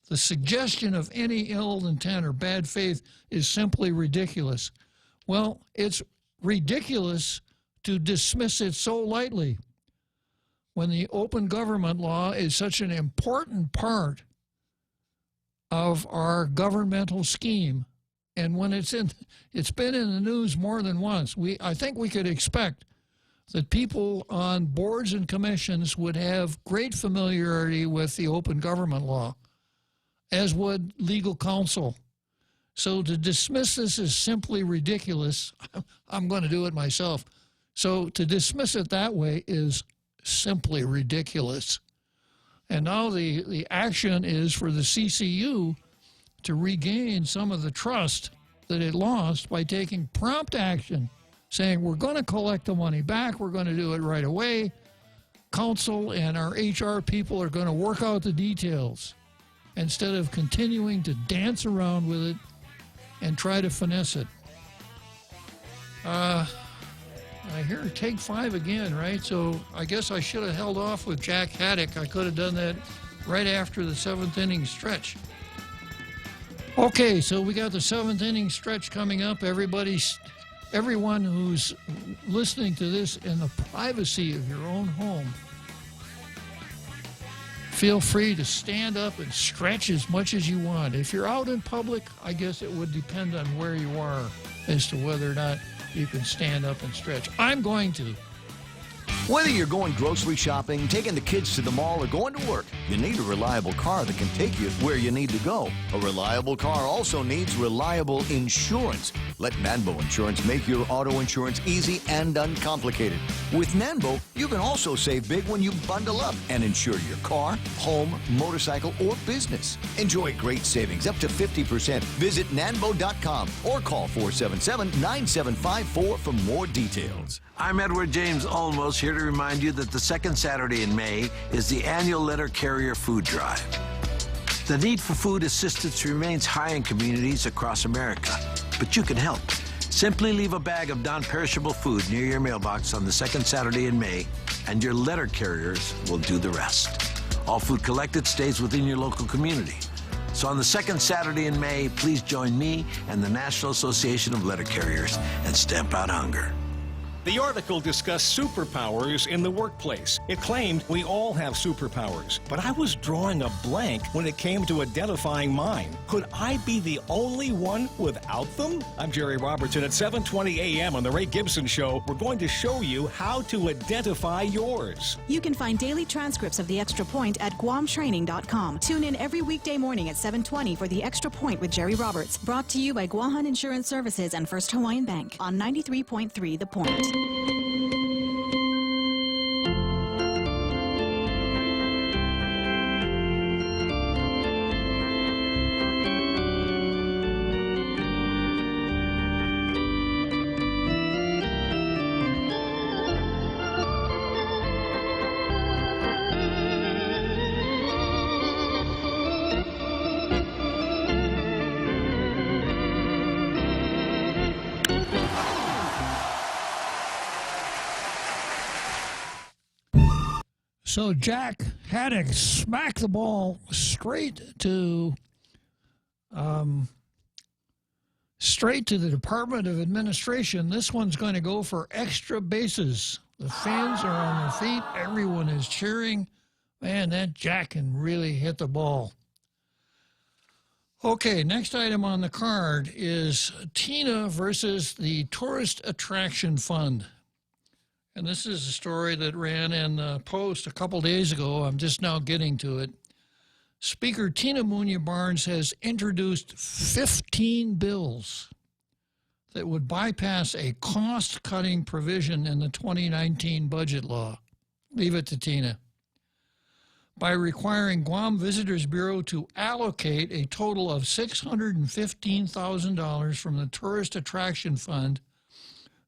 the suggestion of any ill intent or bad faith is simply ridiculous, well, it's ridiculous to dismiss it so lightly when the open government law is such an important part of our governmental scheme. And when it's been in the news more than once, I think we could expect that people on boards and commissions would have great familiarity with the open government law, as would legal counsel. So to dismiss this as simply ridiculous, I'm going to do it myself. So to dismiss it that way is simply ridiculous. And now the action is for the CCU to regain some of the trust that it lost by taking prompt action, saying we're going to collect the money back, we're going to do it right away. Council and our HR people are going to work out the details instead of continuing to dance around with it and try to finesse it. I hear take 5 again, right? So I guess I should have held off with Jack Haddock. I could have done that right after the 7th inning stretch. Okay, so we got the 7th inning stretch coming up. Everyone who's listening to this in the privacy of your own home, feel free to stand up and stretch as much as you want. If you're out in public, I guess it would depend on where you are as to whether or not you can stand up and stretch. I'm going to. Whether you're going grocery shopping, taking the kids to the mall, or going to work, you need a reliable car that can take you where you need to go. A reliable car also needs reliable insurance. Let Nanbo Insurance make your auto insurance easy and uncomplicated. With Nanbo, you can also save big when you bundle up and insure your car, home, motorcycle, or business. Enjoy great savings up to 50%. Visit nanbo.com or call 477-9754 for more details. I'm Edward James Olmos, here to remind you that the second Saturday in May is the annual Letter Carrier Food Drive. The need for food assistance remains high in communities across America, but you can help. Simply leave a bag of non-perishable food near your mailbox on the second Saturday in May, and your letter carriers will do the rest. All food collected stays within your local community. So on the second Saturday in May, please join me and the National Association of Letter Carriers and stamp out hunger. The article discussed superpowers in the workplace. It claimed we all have superpowers, but I was drawing a blank when it came to identifying mine. Could I be the only one without them? I'm Jerry Robertson. At 7:20 a.m. on The Ray Gibson Show, we're going to show you how to identify yours. You can find daily transcripts of The Extra Point at GuamTraining.com. Tune in every weekday morning at 7:20 for The Extra Point with Jerry Roberts. Brought to you by Guahan Insurance Services and First Hawaiian Bank on 93.3 The Point. So Jack Haddock smacked the ball straight to the Department of Administration. This one's going to go for extra bases. The fans are on their feet. Everyone is cheering. Man, that Jack can really hit the ball. Okay, next item on the card is Tina versus the Tourist Attraction Fund. And this is a story that ran in the Post a couple days ago. I'm just now getting to it. Speaker Tina Munya Barnes has introduced 15 bills that would bypass a cost-cutting provision in the 2019 budget law. Leave it to Tina. By requiring Guam Visitors Bureau to allocate a total of $615,000 from the Tourist Attraction Fund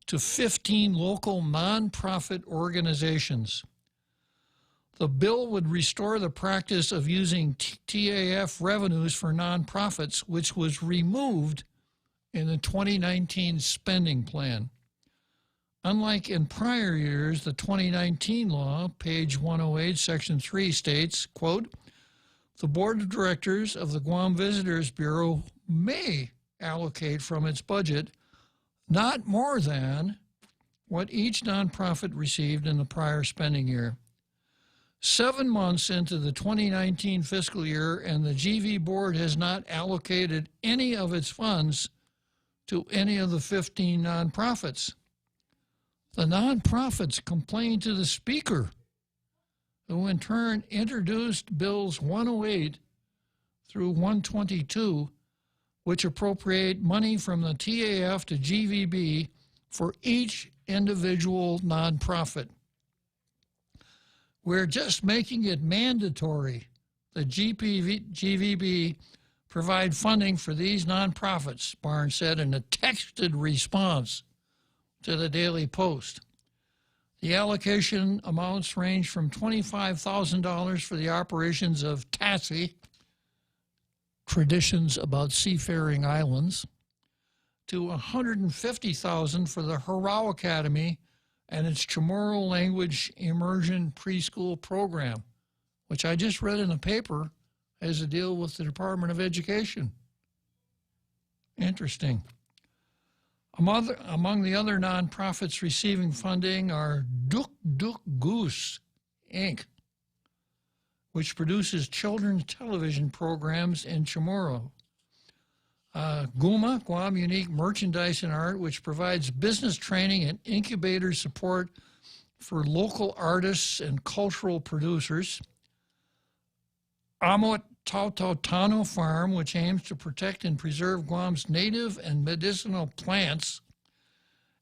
to 15 local nonprofit organizations. The bill would restore the practice of using TAF revenues for nonprofits, which was removed in the 2019 spending plan. Unlike in prior years, the 2019 law, page 108, section 3, states, quote, the board of directors of the Guam Visitors Bureau may allocate from its budget not more than what each nonprofit received in the prior spending year. 7 months into the 2019 fiscal year, and the GV board has not allocated any of its funds to any of the 15 nonprofits. The nonprofits complained to the Speaker, who in turn introduced Bills 108 through 122, which appropriate money from the TAF to GVB for each individual nonprofit. We're just making it mandatory that GVB provide funding for these nonprofits, Barnes said in a texted response to the Daily Post. The allocation amounts range from $25,000 for the operations of TASI, Traditions About Seafaring Islands, to $150,000 for the Harau Academy and its Chamorro language immersion preschool program, which I just read in the paper has a deal with the Department of Education. Interesting. Among the other nonprofits receiving funding are Duk Duk Goose, Inc., which produces children's television programs in Chamorro. GUMA, Guam Unique Merchandise and Art, which provides business training and incubator support for local artists and cultural producers. Amot Tautautano Farm, which aims to protect and preserve Guam's native and medicinal plants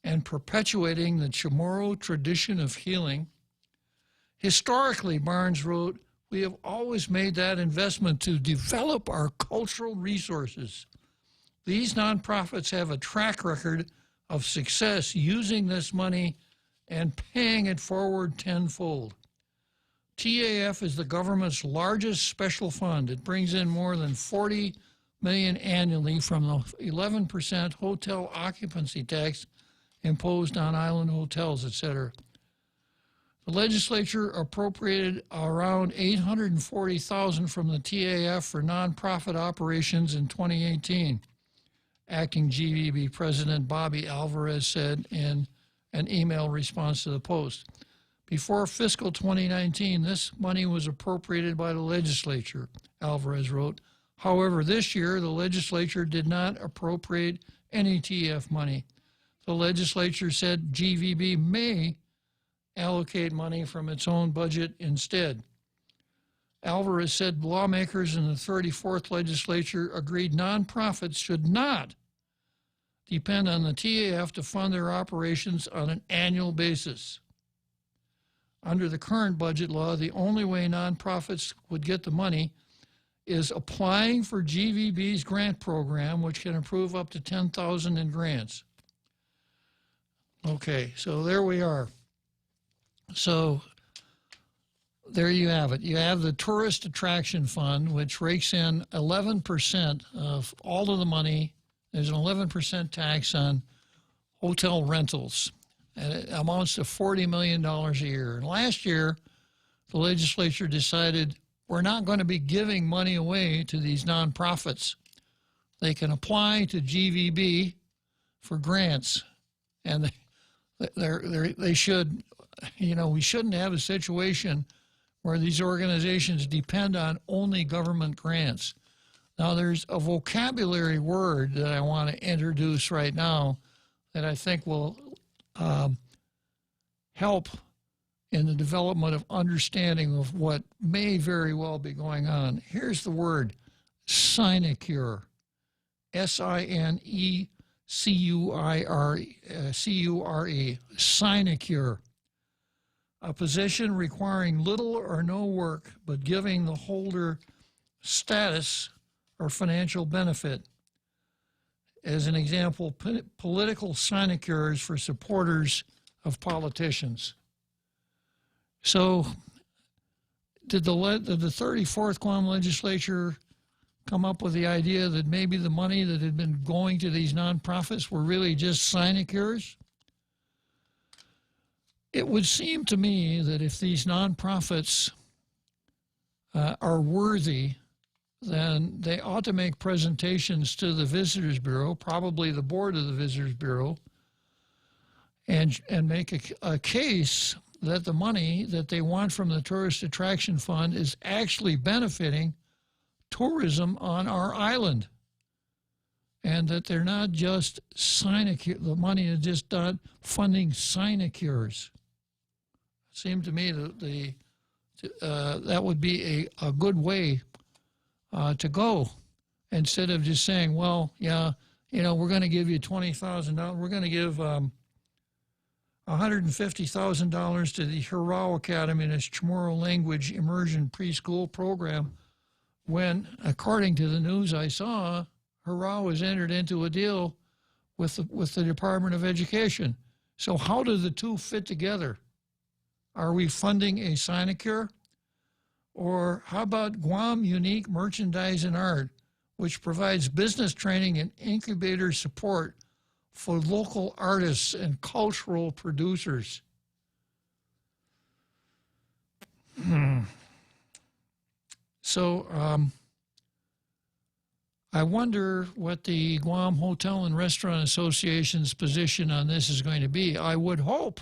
and perpetuating the Chamorro tradition of healing. Historically, Barnes wrote, we have always made that investment to develop our cultural resources. These nonprofits have a track record of success using this money and paying it forward tenfold. TAF is the government's largest special fund. It brings in more than $40 million annually from the 11% hotel occupancy tax imposed on island hotels, etc. The legislature appropriated around $840,000 from the TAF for nonprofit operations in 2018. Acting GVB President Bobby Alvarez said in an email response to the Post. Before fiscal 2019, this money was appropriated by the legislature, Alvarez wrote. However, this year, the legislature did not appropriate any TF money. The legislature said GVB may allocate money from its own budget instead. Alvarez said lawmakers in the 34th legislature agreed nonprofits should not depend on the TAF to fund their operations on an annual basis. Under the current budget law, the only way nonprofits would get the money is applying for GVB's grant program, which can approve up to $10,000 in grants. Okay, so there we are. So there you have it. You have the Tourist Attraction Fund, which rakes in 11% of all of the money. There's an 11% tax on hotel rentals, and it amounts to $40 million a year. And last year, the legislature decided we're not going to be giving money away to these nonprofits. They can apply to GVB for grants, and they should, we shouldn't have a situation where these organizations depend on only government grants. Now, there's a vocabulary word that I want to introduce right now that I think will help in the development of understanding of what may very well be going on. Here's the word, sinecure, S-I-N-E-C-U-R-E, sinecure, a position requiring little or no work but giving the holder status or financial benefit. as an example, political sinecures for supporters of politicians. So did the 34th Guam legislature come up with the idea that maybe the money that had been going to these nonprofits were really just sinecures? It would seem to me that if these nonprofits are worthy, then they ought to make presentations to the Visitors Bureau, probably the board of the Visitors Bureau, and make a case that the money that they want from the Tourist Attraction Fund is actually benefiting tourism on our island, and that they're not just sinecure. The money is just not funding sinecures. It seemed to me that that would be a good way to go, instead of just saying, well, yeah, you know, we're going to give you $20,000. We're going to give $150,000 to the Hurrah Academy and its Chamorro language immersion preschool program, when, according to the news I saw, Hurrah was entered into a deal with the Department of Education. So how do the two fit together? Are we funding a sinecure? Or how about Guam Unique Merchandise and Art, which provides business training and incubator support for local artists and cultural producers? So I wonder what the Guam Hotel and Restaurant Association's position on this is going to be. I would hope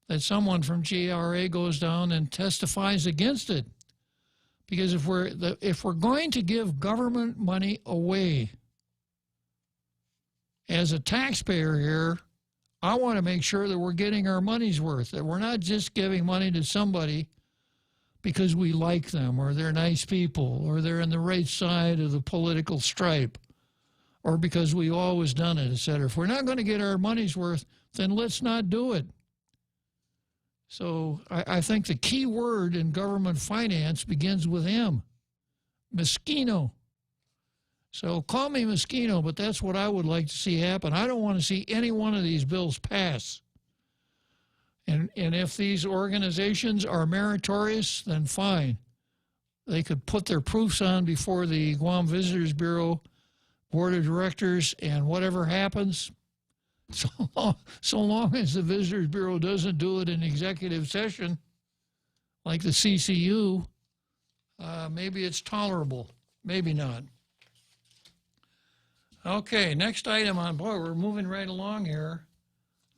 that someone from GRA goes down and testifies against it. Because if we're going to give government money away, as a taxpayer here, I want to make sure that we're getting our money's worth, that we're not just giving money to somebody because we like them, or they're nice people, or they're on the right side of the political stripe, or because we've always done it, etc. If we're not going to get our money's worth, then let's not do it. So I think the key word in government finance begins with M, Mosquito. So call me Mosquito, but that's what I would like to see happen. I don't want to see any one of these bills pass. And if these organizations are meritorious, then fine. They could put their proofs on before the Guam Visitors Bureau Board of Directors, and whatever happens, so long as the Visitors Bureau doesn't do it in executive session, like the CCU, maybe it's tolerable, maybe not. Okay, next item on, boy, we're moving right along here.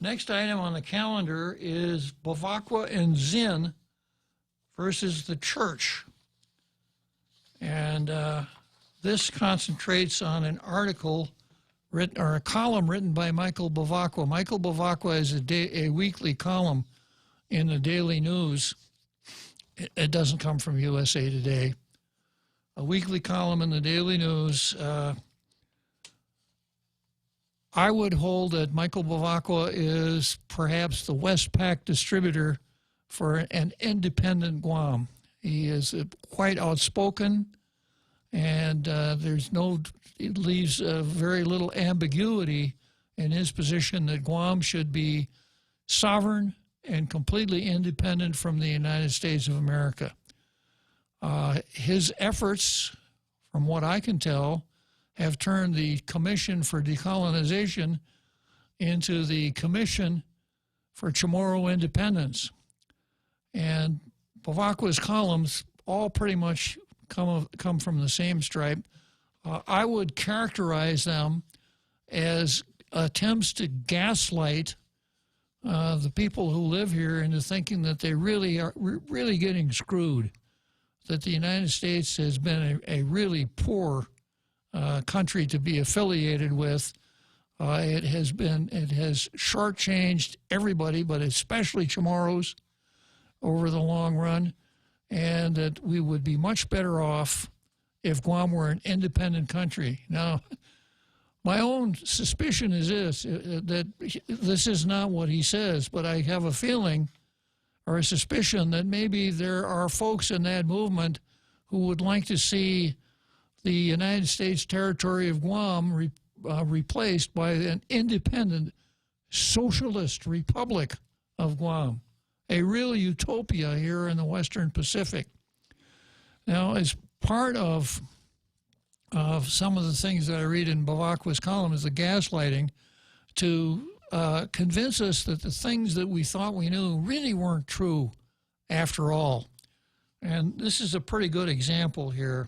Next item on the calendar is Bavacqua and Zinn versus the church. And this concentrates on an article written, or a column written by Michael Bavacqua. Michael Bavacqua is a weekly column in the Daily News. It doesn't come from USA Today. A weekly column in the Daily News. I would hold that Michael Bavacqua is perhaps the Westpac distributor for an independent Guam. He is quite outspoken, and it leaves very little ambiguity in his position that Guam should be sovereign and completely independent from the United States of America. His efforts, from what I can tell, have turned the Commission for Decolonization into the Commission for Chamorro Independence. And Bavacqua's columns all pretty much come from the same stripe. I would characterize them as attempts to gaslight the people who live here into thinking that they really are really getting screwed, that the United States has been a really poor country to be affiliated with. It has shortchanged everybody, but especially Chamorros over the long run, and that we would be much better off if Guam were an independent country. Now, my own suspicion is this, that this is not what he says, but I have a feeling or a suspicion that maybe there are folks in that movement who would like to see the United States territory of Guam replaced by an independent socialist republic of Guam, a real utopia here in the Western Pacific. Now, as part of some of the things that I read in Bavacqua's column is the gaslighting to convince us that the things that we thought we knew really weren't true after all. And this is a pretty good example here.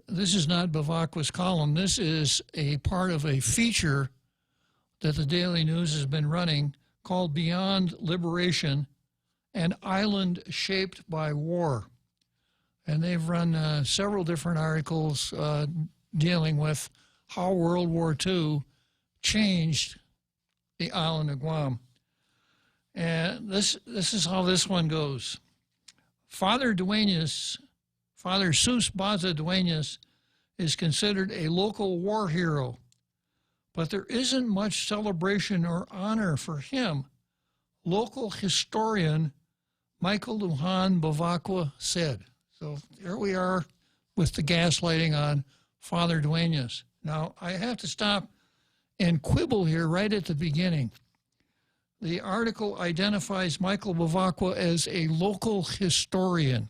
This is not Bavacqua's column. This is a part of a feature that the Daily News has been running called Beyond Liberation, an Island Shaped by War. And they've run several different articles dealing with how World War II changed the island of Guam. And this is how this one goes. Father Duenas, Father Sus Baza Duenas, is considered a local war hero, but there isn't much celebration or honor for him, local historian Michael Lujan Bavacqua said. So here we are with the gaslighting on Father Duenas. Now, I have to stop and quibble here right at the beginning. The article identifies Michael Bavacqua as a local historian.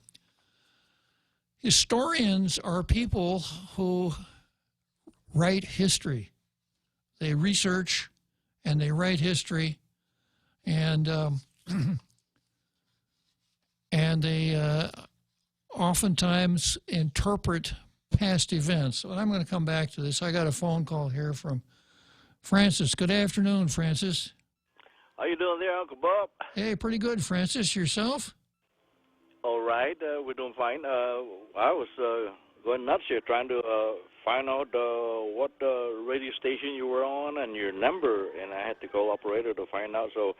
Historians are people who write history. They research and they write history, and they oftentimes interpret past events. But I'm going to come back to this. I got a phone call here from Francis. Good afternoon, Francis. How you doing there, Uncle Bob? Hey, pretty good, Francis. Yourself? All right, we're doing fine. I was going nuts here trying to find out what radio station you were on and your number, and I had to call operator to find out. So,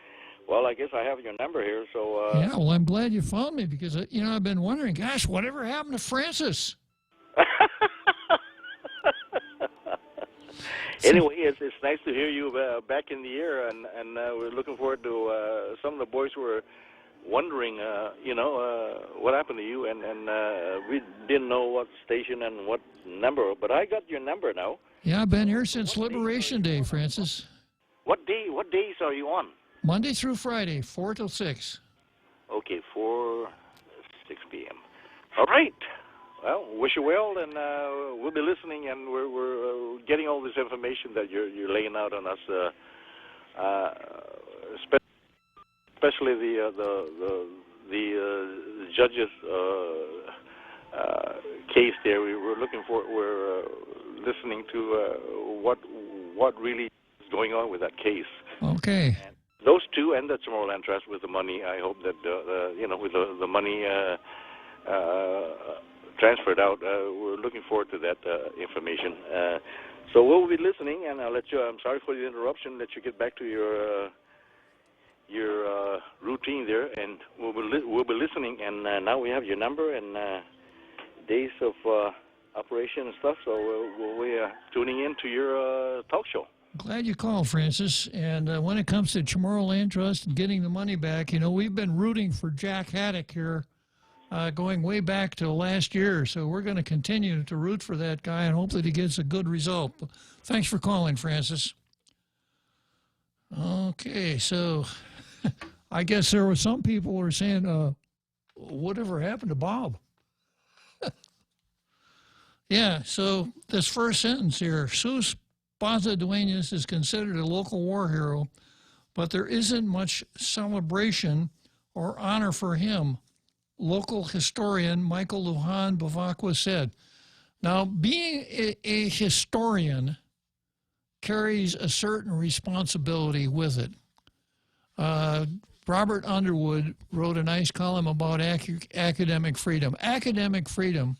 well, I guess I have your number here. So yeah, well, I'm glad you found me because, I've been wondering, gosh, whatever happened to Francis? Anyway, it's nice to hear you back in the air, and we're looking forward to some of the boys were wondering, what happened to you, and we didn't know what station and what number, but I got your number now. Yeah, I've been here since Liberation Day, Francis. What days are you on? Monday through Friday, 4 till 6. Okay, 6 p.m. All right. Well, wish you well, and we'll be listening, and we're getting all this information that you're laying out on us, especially the judge's case there. We're listening to what really is going on with that case. Okay. And those two and that's moral interest with the money. I hope that with the money transferred out, we're looking forward to that information. So we'll be listening, and I'll let you. I'm sorry for the interruption. Let you get back to your routine there, and we'll be listening. And now we have your number and days of operation and stuff. So we're tuning in to your talk show. Glad you called, Francis. And when it comes to Chamorro Land Trust and getting the money back, we've been rooting for Jack Haddock here going way back to last year. So we're going to continue to root for that guy and hope that he gets a good result. Thanks for calling, Francis. Okay, so I guess there were some people who were saying, whatever happened to Bob? Yeah, so this first sentence here, Sus Baza Duenas is considered a local war hero, but there isn't much celebration or honor for him, local historian Michael Lujan Bavacqua said. Now, being a historian carries a certain responsibility with it. Robert Underwood wrote a nice column about academic freedom. Academic freedom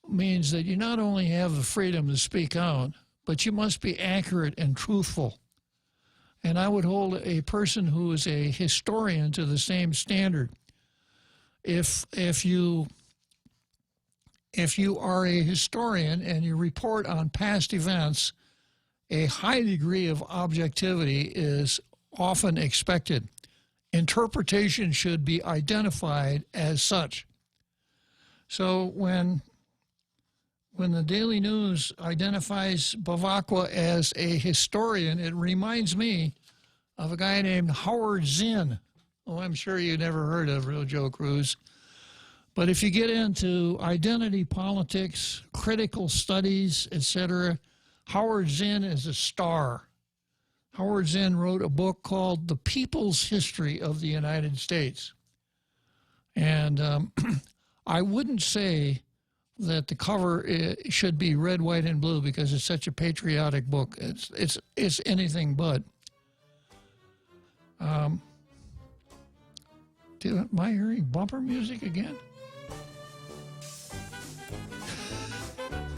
means that you not only have the freedom to speak out, but you must be accurate and truthful. And I would hold a person who is a historian to the same standard. If you are a historian and you report on past events, a high degree of objectivity is often expected. Interpretation should be identified as such. So when when the Daily News identifies Bavacqua as a historian, it reminds me of a guy named Howard Zinn. Oh, I'm sure you never heard of Real Joe Cruz. But if you get into identity politics, critical studies, etc., Howard Zinn is a star. Howard Zinn wrote a book called The People's History of the United States. And I wouldn't say that the cover should be red, white, and blue because it's such a patriotic book. It's anything but. Am I hearing bumper music again?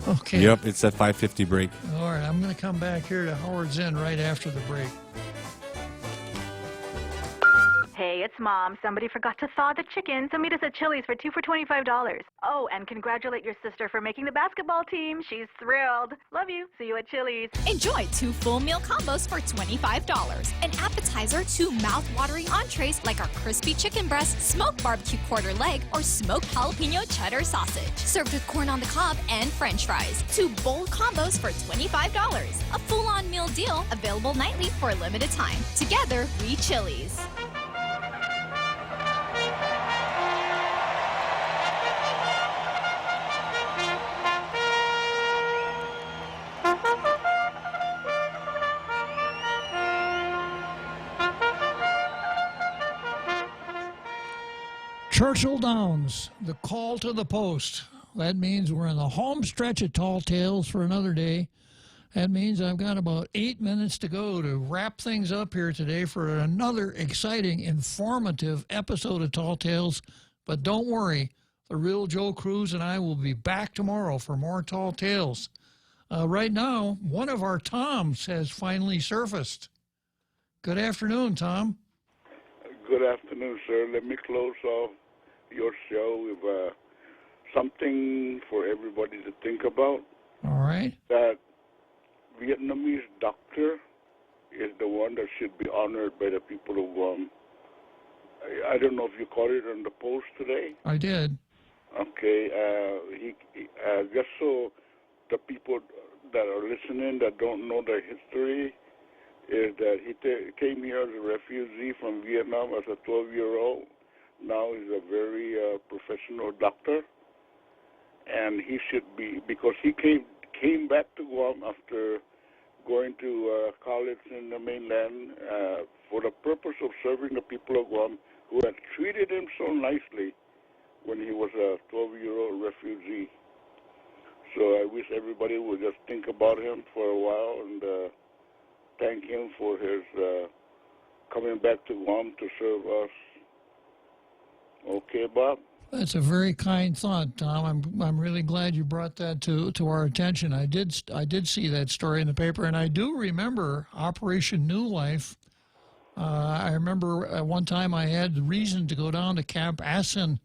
Okay. Yep, it's that 5:50 break. All right, I'm going to come back here to Howard Zinn right after the break. Hey, it's Mom. Somebody forgot to thaw the chicken, so meet us at Chili's for 2 for $25. Oh, and congratulate your sister for making the basketball team. She's thrilled. Love you. See you at Chili's. Enjoy 2 full meal combos for $25. An appetizer, 2 mouth-watering entrees like our crispy chicken breast, smoked barbecue quarter leg, or smoked jalapeno cheddar sausage. Served with corn on the cob and french fries. 2 bold combos for $25. A full-on meal deal available nightly for a limited time. Together, we Chili's. Churchill Downs, the call to the post. That means we're in the home stretch of Tall Tales for another day. That means I've got about 8 minutes to go to wrap things up here today for another exciting, informative episode of Tall Tales. But don't worry, the real Joe Cruz and I will be back tomorrow for more Tall Tales. Right now, one of our Toms has finally surfaced. Good afternoon, Tom. Good afternoon, sir. Let me close off your show with something for everybody to think about. All right. That Vietnamese doctor is the one that should be honored by the people of Guam. I don't know if you caught it on the post today. I did. Okay. Just so the people that are listening that don't know the history, is that he came here as a refugee from Vietnam as a 12-year-old. Now he's a very professional doctor. And he should be, because he came back to Guam after going to college in the mainland for the purpose of serving the people of Guam who had treated him so nicely when he was a 12-year-old refugee. So I wish everybody would just think about him for a while and thank him for his coming back to Guam to serve us. Okay, Bob? That's a very kind thought, Tom. I'm really glad you brought that to our attention. I did see that story in the paper, and I do remember Operation New Life. I remember at one time I had the reason to go down to Camp Asin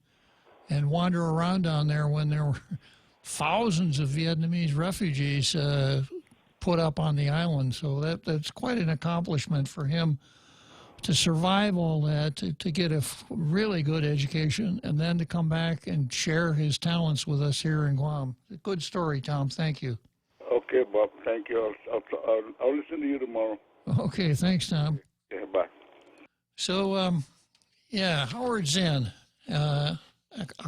and wander around down there when there were thousands of Vietnamese refugees put up on the island. So that's quite an accomplishment for him to survive all that, to get a really good education, and then to come back and share his talents with us here in Guam. A good story, Tom. Thank you. Okay, Bob. Thank you. I'll listen to you tomorrow. Okay, thanks, Tom. Yeah, bye. So, yeah, Howard Zinn, a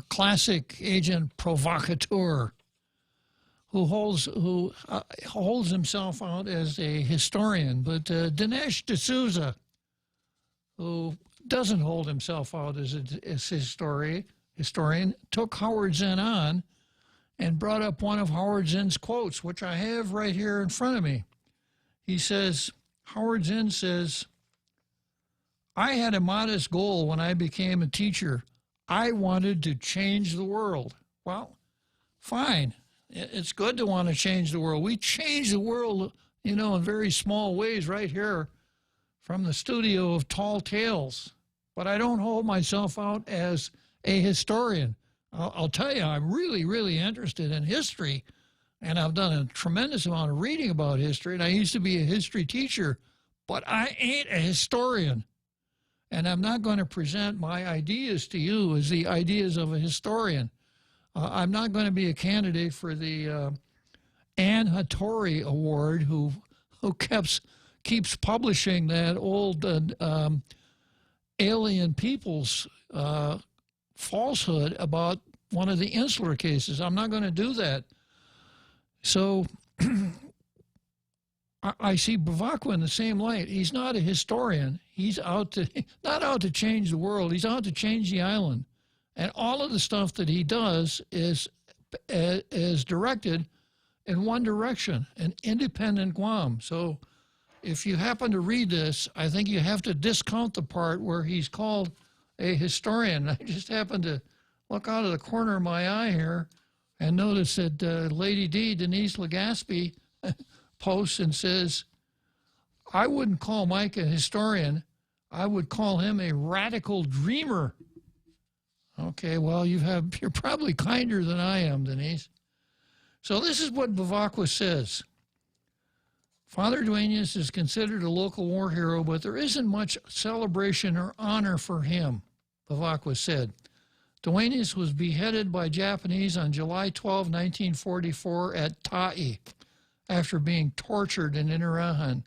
classic agent provocateur who holds himself out as a historian, but Dinesh D'Souza, who doesn't hold himself out as a historian, took Howard Zinn on and brought up one of Howard Zinn's quotes, which I have right here in front of me. He says, Howard Zinn says, "I had a modest goal when I became a teacher. I wanted to change the world." Well, fine. It's good to want to change the world. We change the world, in very small ways right here from the studio of Tall Tales. But I don't hold myself out as a historian. I'll tell you, I'm really, really interested in history, and I've done a tremendous amount of reading about history, and I used to be a history teacher, but I ain't a historian. And I'm not going to present my ideas to you as the ideas of a historian. I'm not going to be a candidate for the Ann Hattori Award, who keeps publishing that old alien people's falsehood about one of the Insular cases. I'm not going to do that. So I see Bavacqua in the same light. He's not a historian. He's not out to change the world. He's out to change the island. And all of the stuff that he does is directed in one direction, an independent Guam. So if you happen to read this, I think you have to discount the part where he's called a historian. I just happened to look out of the corner of my eye here and notice that Lady D, Denise Legaspi, posts and says, I wouldn't call Mike a historian. I would call him a radical dreamer. Okay, well, you're probably kinder than I am, Denise. So this is what Bavacqua says. Father Duenas is considered a local war hero, but there isn't much celebration or honor for him, Bavacqua said. Duenas was beheaded by Japanese on July 12, 1944 at Ta'i after being tortured in Inarajan.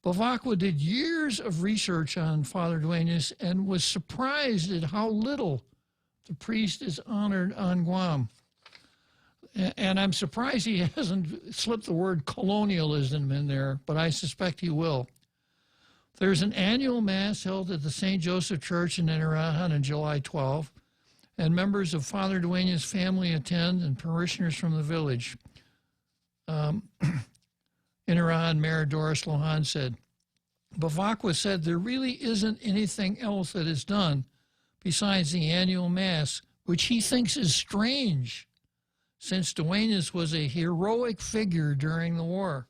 Bavacqua did years of research on Father Duenas and was surprised at how little the priest is honored on Guam. And I'm surprised he hasn't slipped the word colonialism in there, but I suspect he will. There's an annual Mass held at the St. Joseph Church in Inarajan on July 12, and members of Father Duenas' family attend and parishioners from the village. Inarajan Mayor Doris Lohan said, Bavacqua said there really isn't anything else that is done besides the annual Mass, which he thinks is strange, since Duenas was a heroic figure during the war.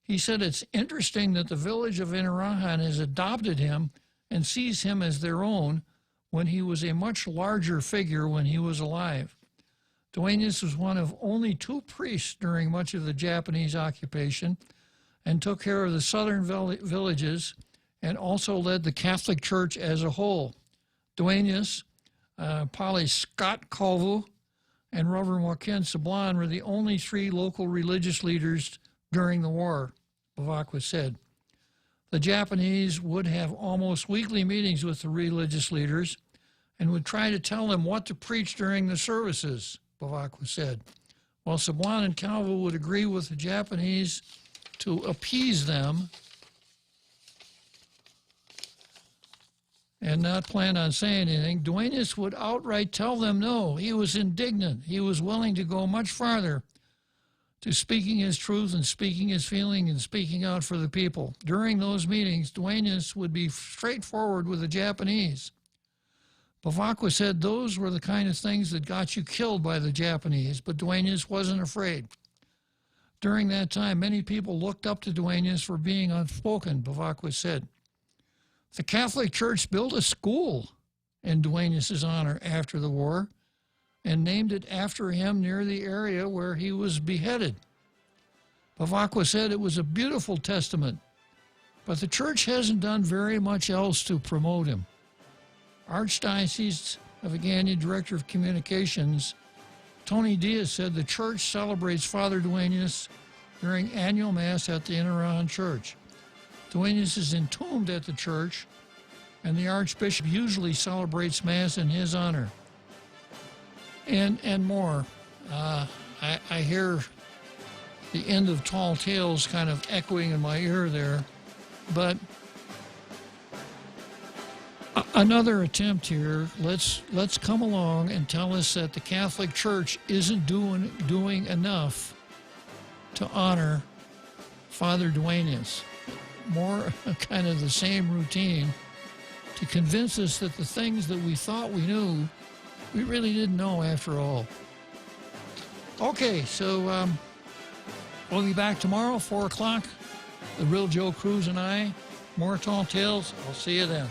He said it's interesting that the village of Inarajan has adopted him and sees him as their own when he was a much larger figure when he was alive. Duenas was one of only 2 priests during much of the Japanese occupation and took care of the southern villages and also led the Catholic Church as a whole. Duenas, Polly Scott Colvu, and Reverend Joaquin Sablan were the only 3 local religious leaders during the war, Bavacqua said. The Japanese would have almost weekly meetings with the religious leaders and would try to tell them what to preach during the services, Bavacqua said, while Sablan and Calvo would agree with the Japanese to appease them and not plan on saying anything. Duenas would outright tell them no. He was indignant. He was willing to go much farther to speaking his truth and speaking his feeling and speaking out for the people. During those meetings, Duenas would be straightforward with the Japanese. Bavacqua said those were the kind of things that got you killed by the Japanese, but Duenas wasn't afraid. During that time, many people looked up to Duenas for being outspoken, Bavacqua said. The Catholic Church built a school in Duenas' honor after the war and named it after him near the area where he was beheaded. Bavacqua said it was a beautiful testament, but the church hasn't done very much else to promote him. Archdiocese of Agana Director of Communications, Tony Diaz, said the church celebrates Father Duenas during annual Mass at the Inarajan Church. Duenas is entombed at the church, and the Archbishop usually celebrates Mass in his honor. And more. I hear the end of Tall Tales kind of echoing in my ear there, but another attempt here. Let's come along and tell us that the Catholic Church isn't doing enough to honor Father Duenas. More kind of the same routine to convince us that the things that we thought we knew, we really didn't know after all. Okay, so we'll be back tomorrow, 4 o'clock. The Real Joe Cruz and I. More Tall Tales. I'll see you then.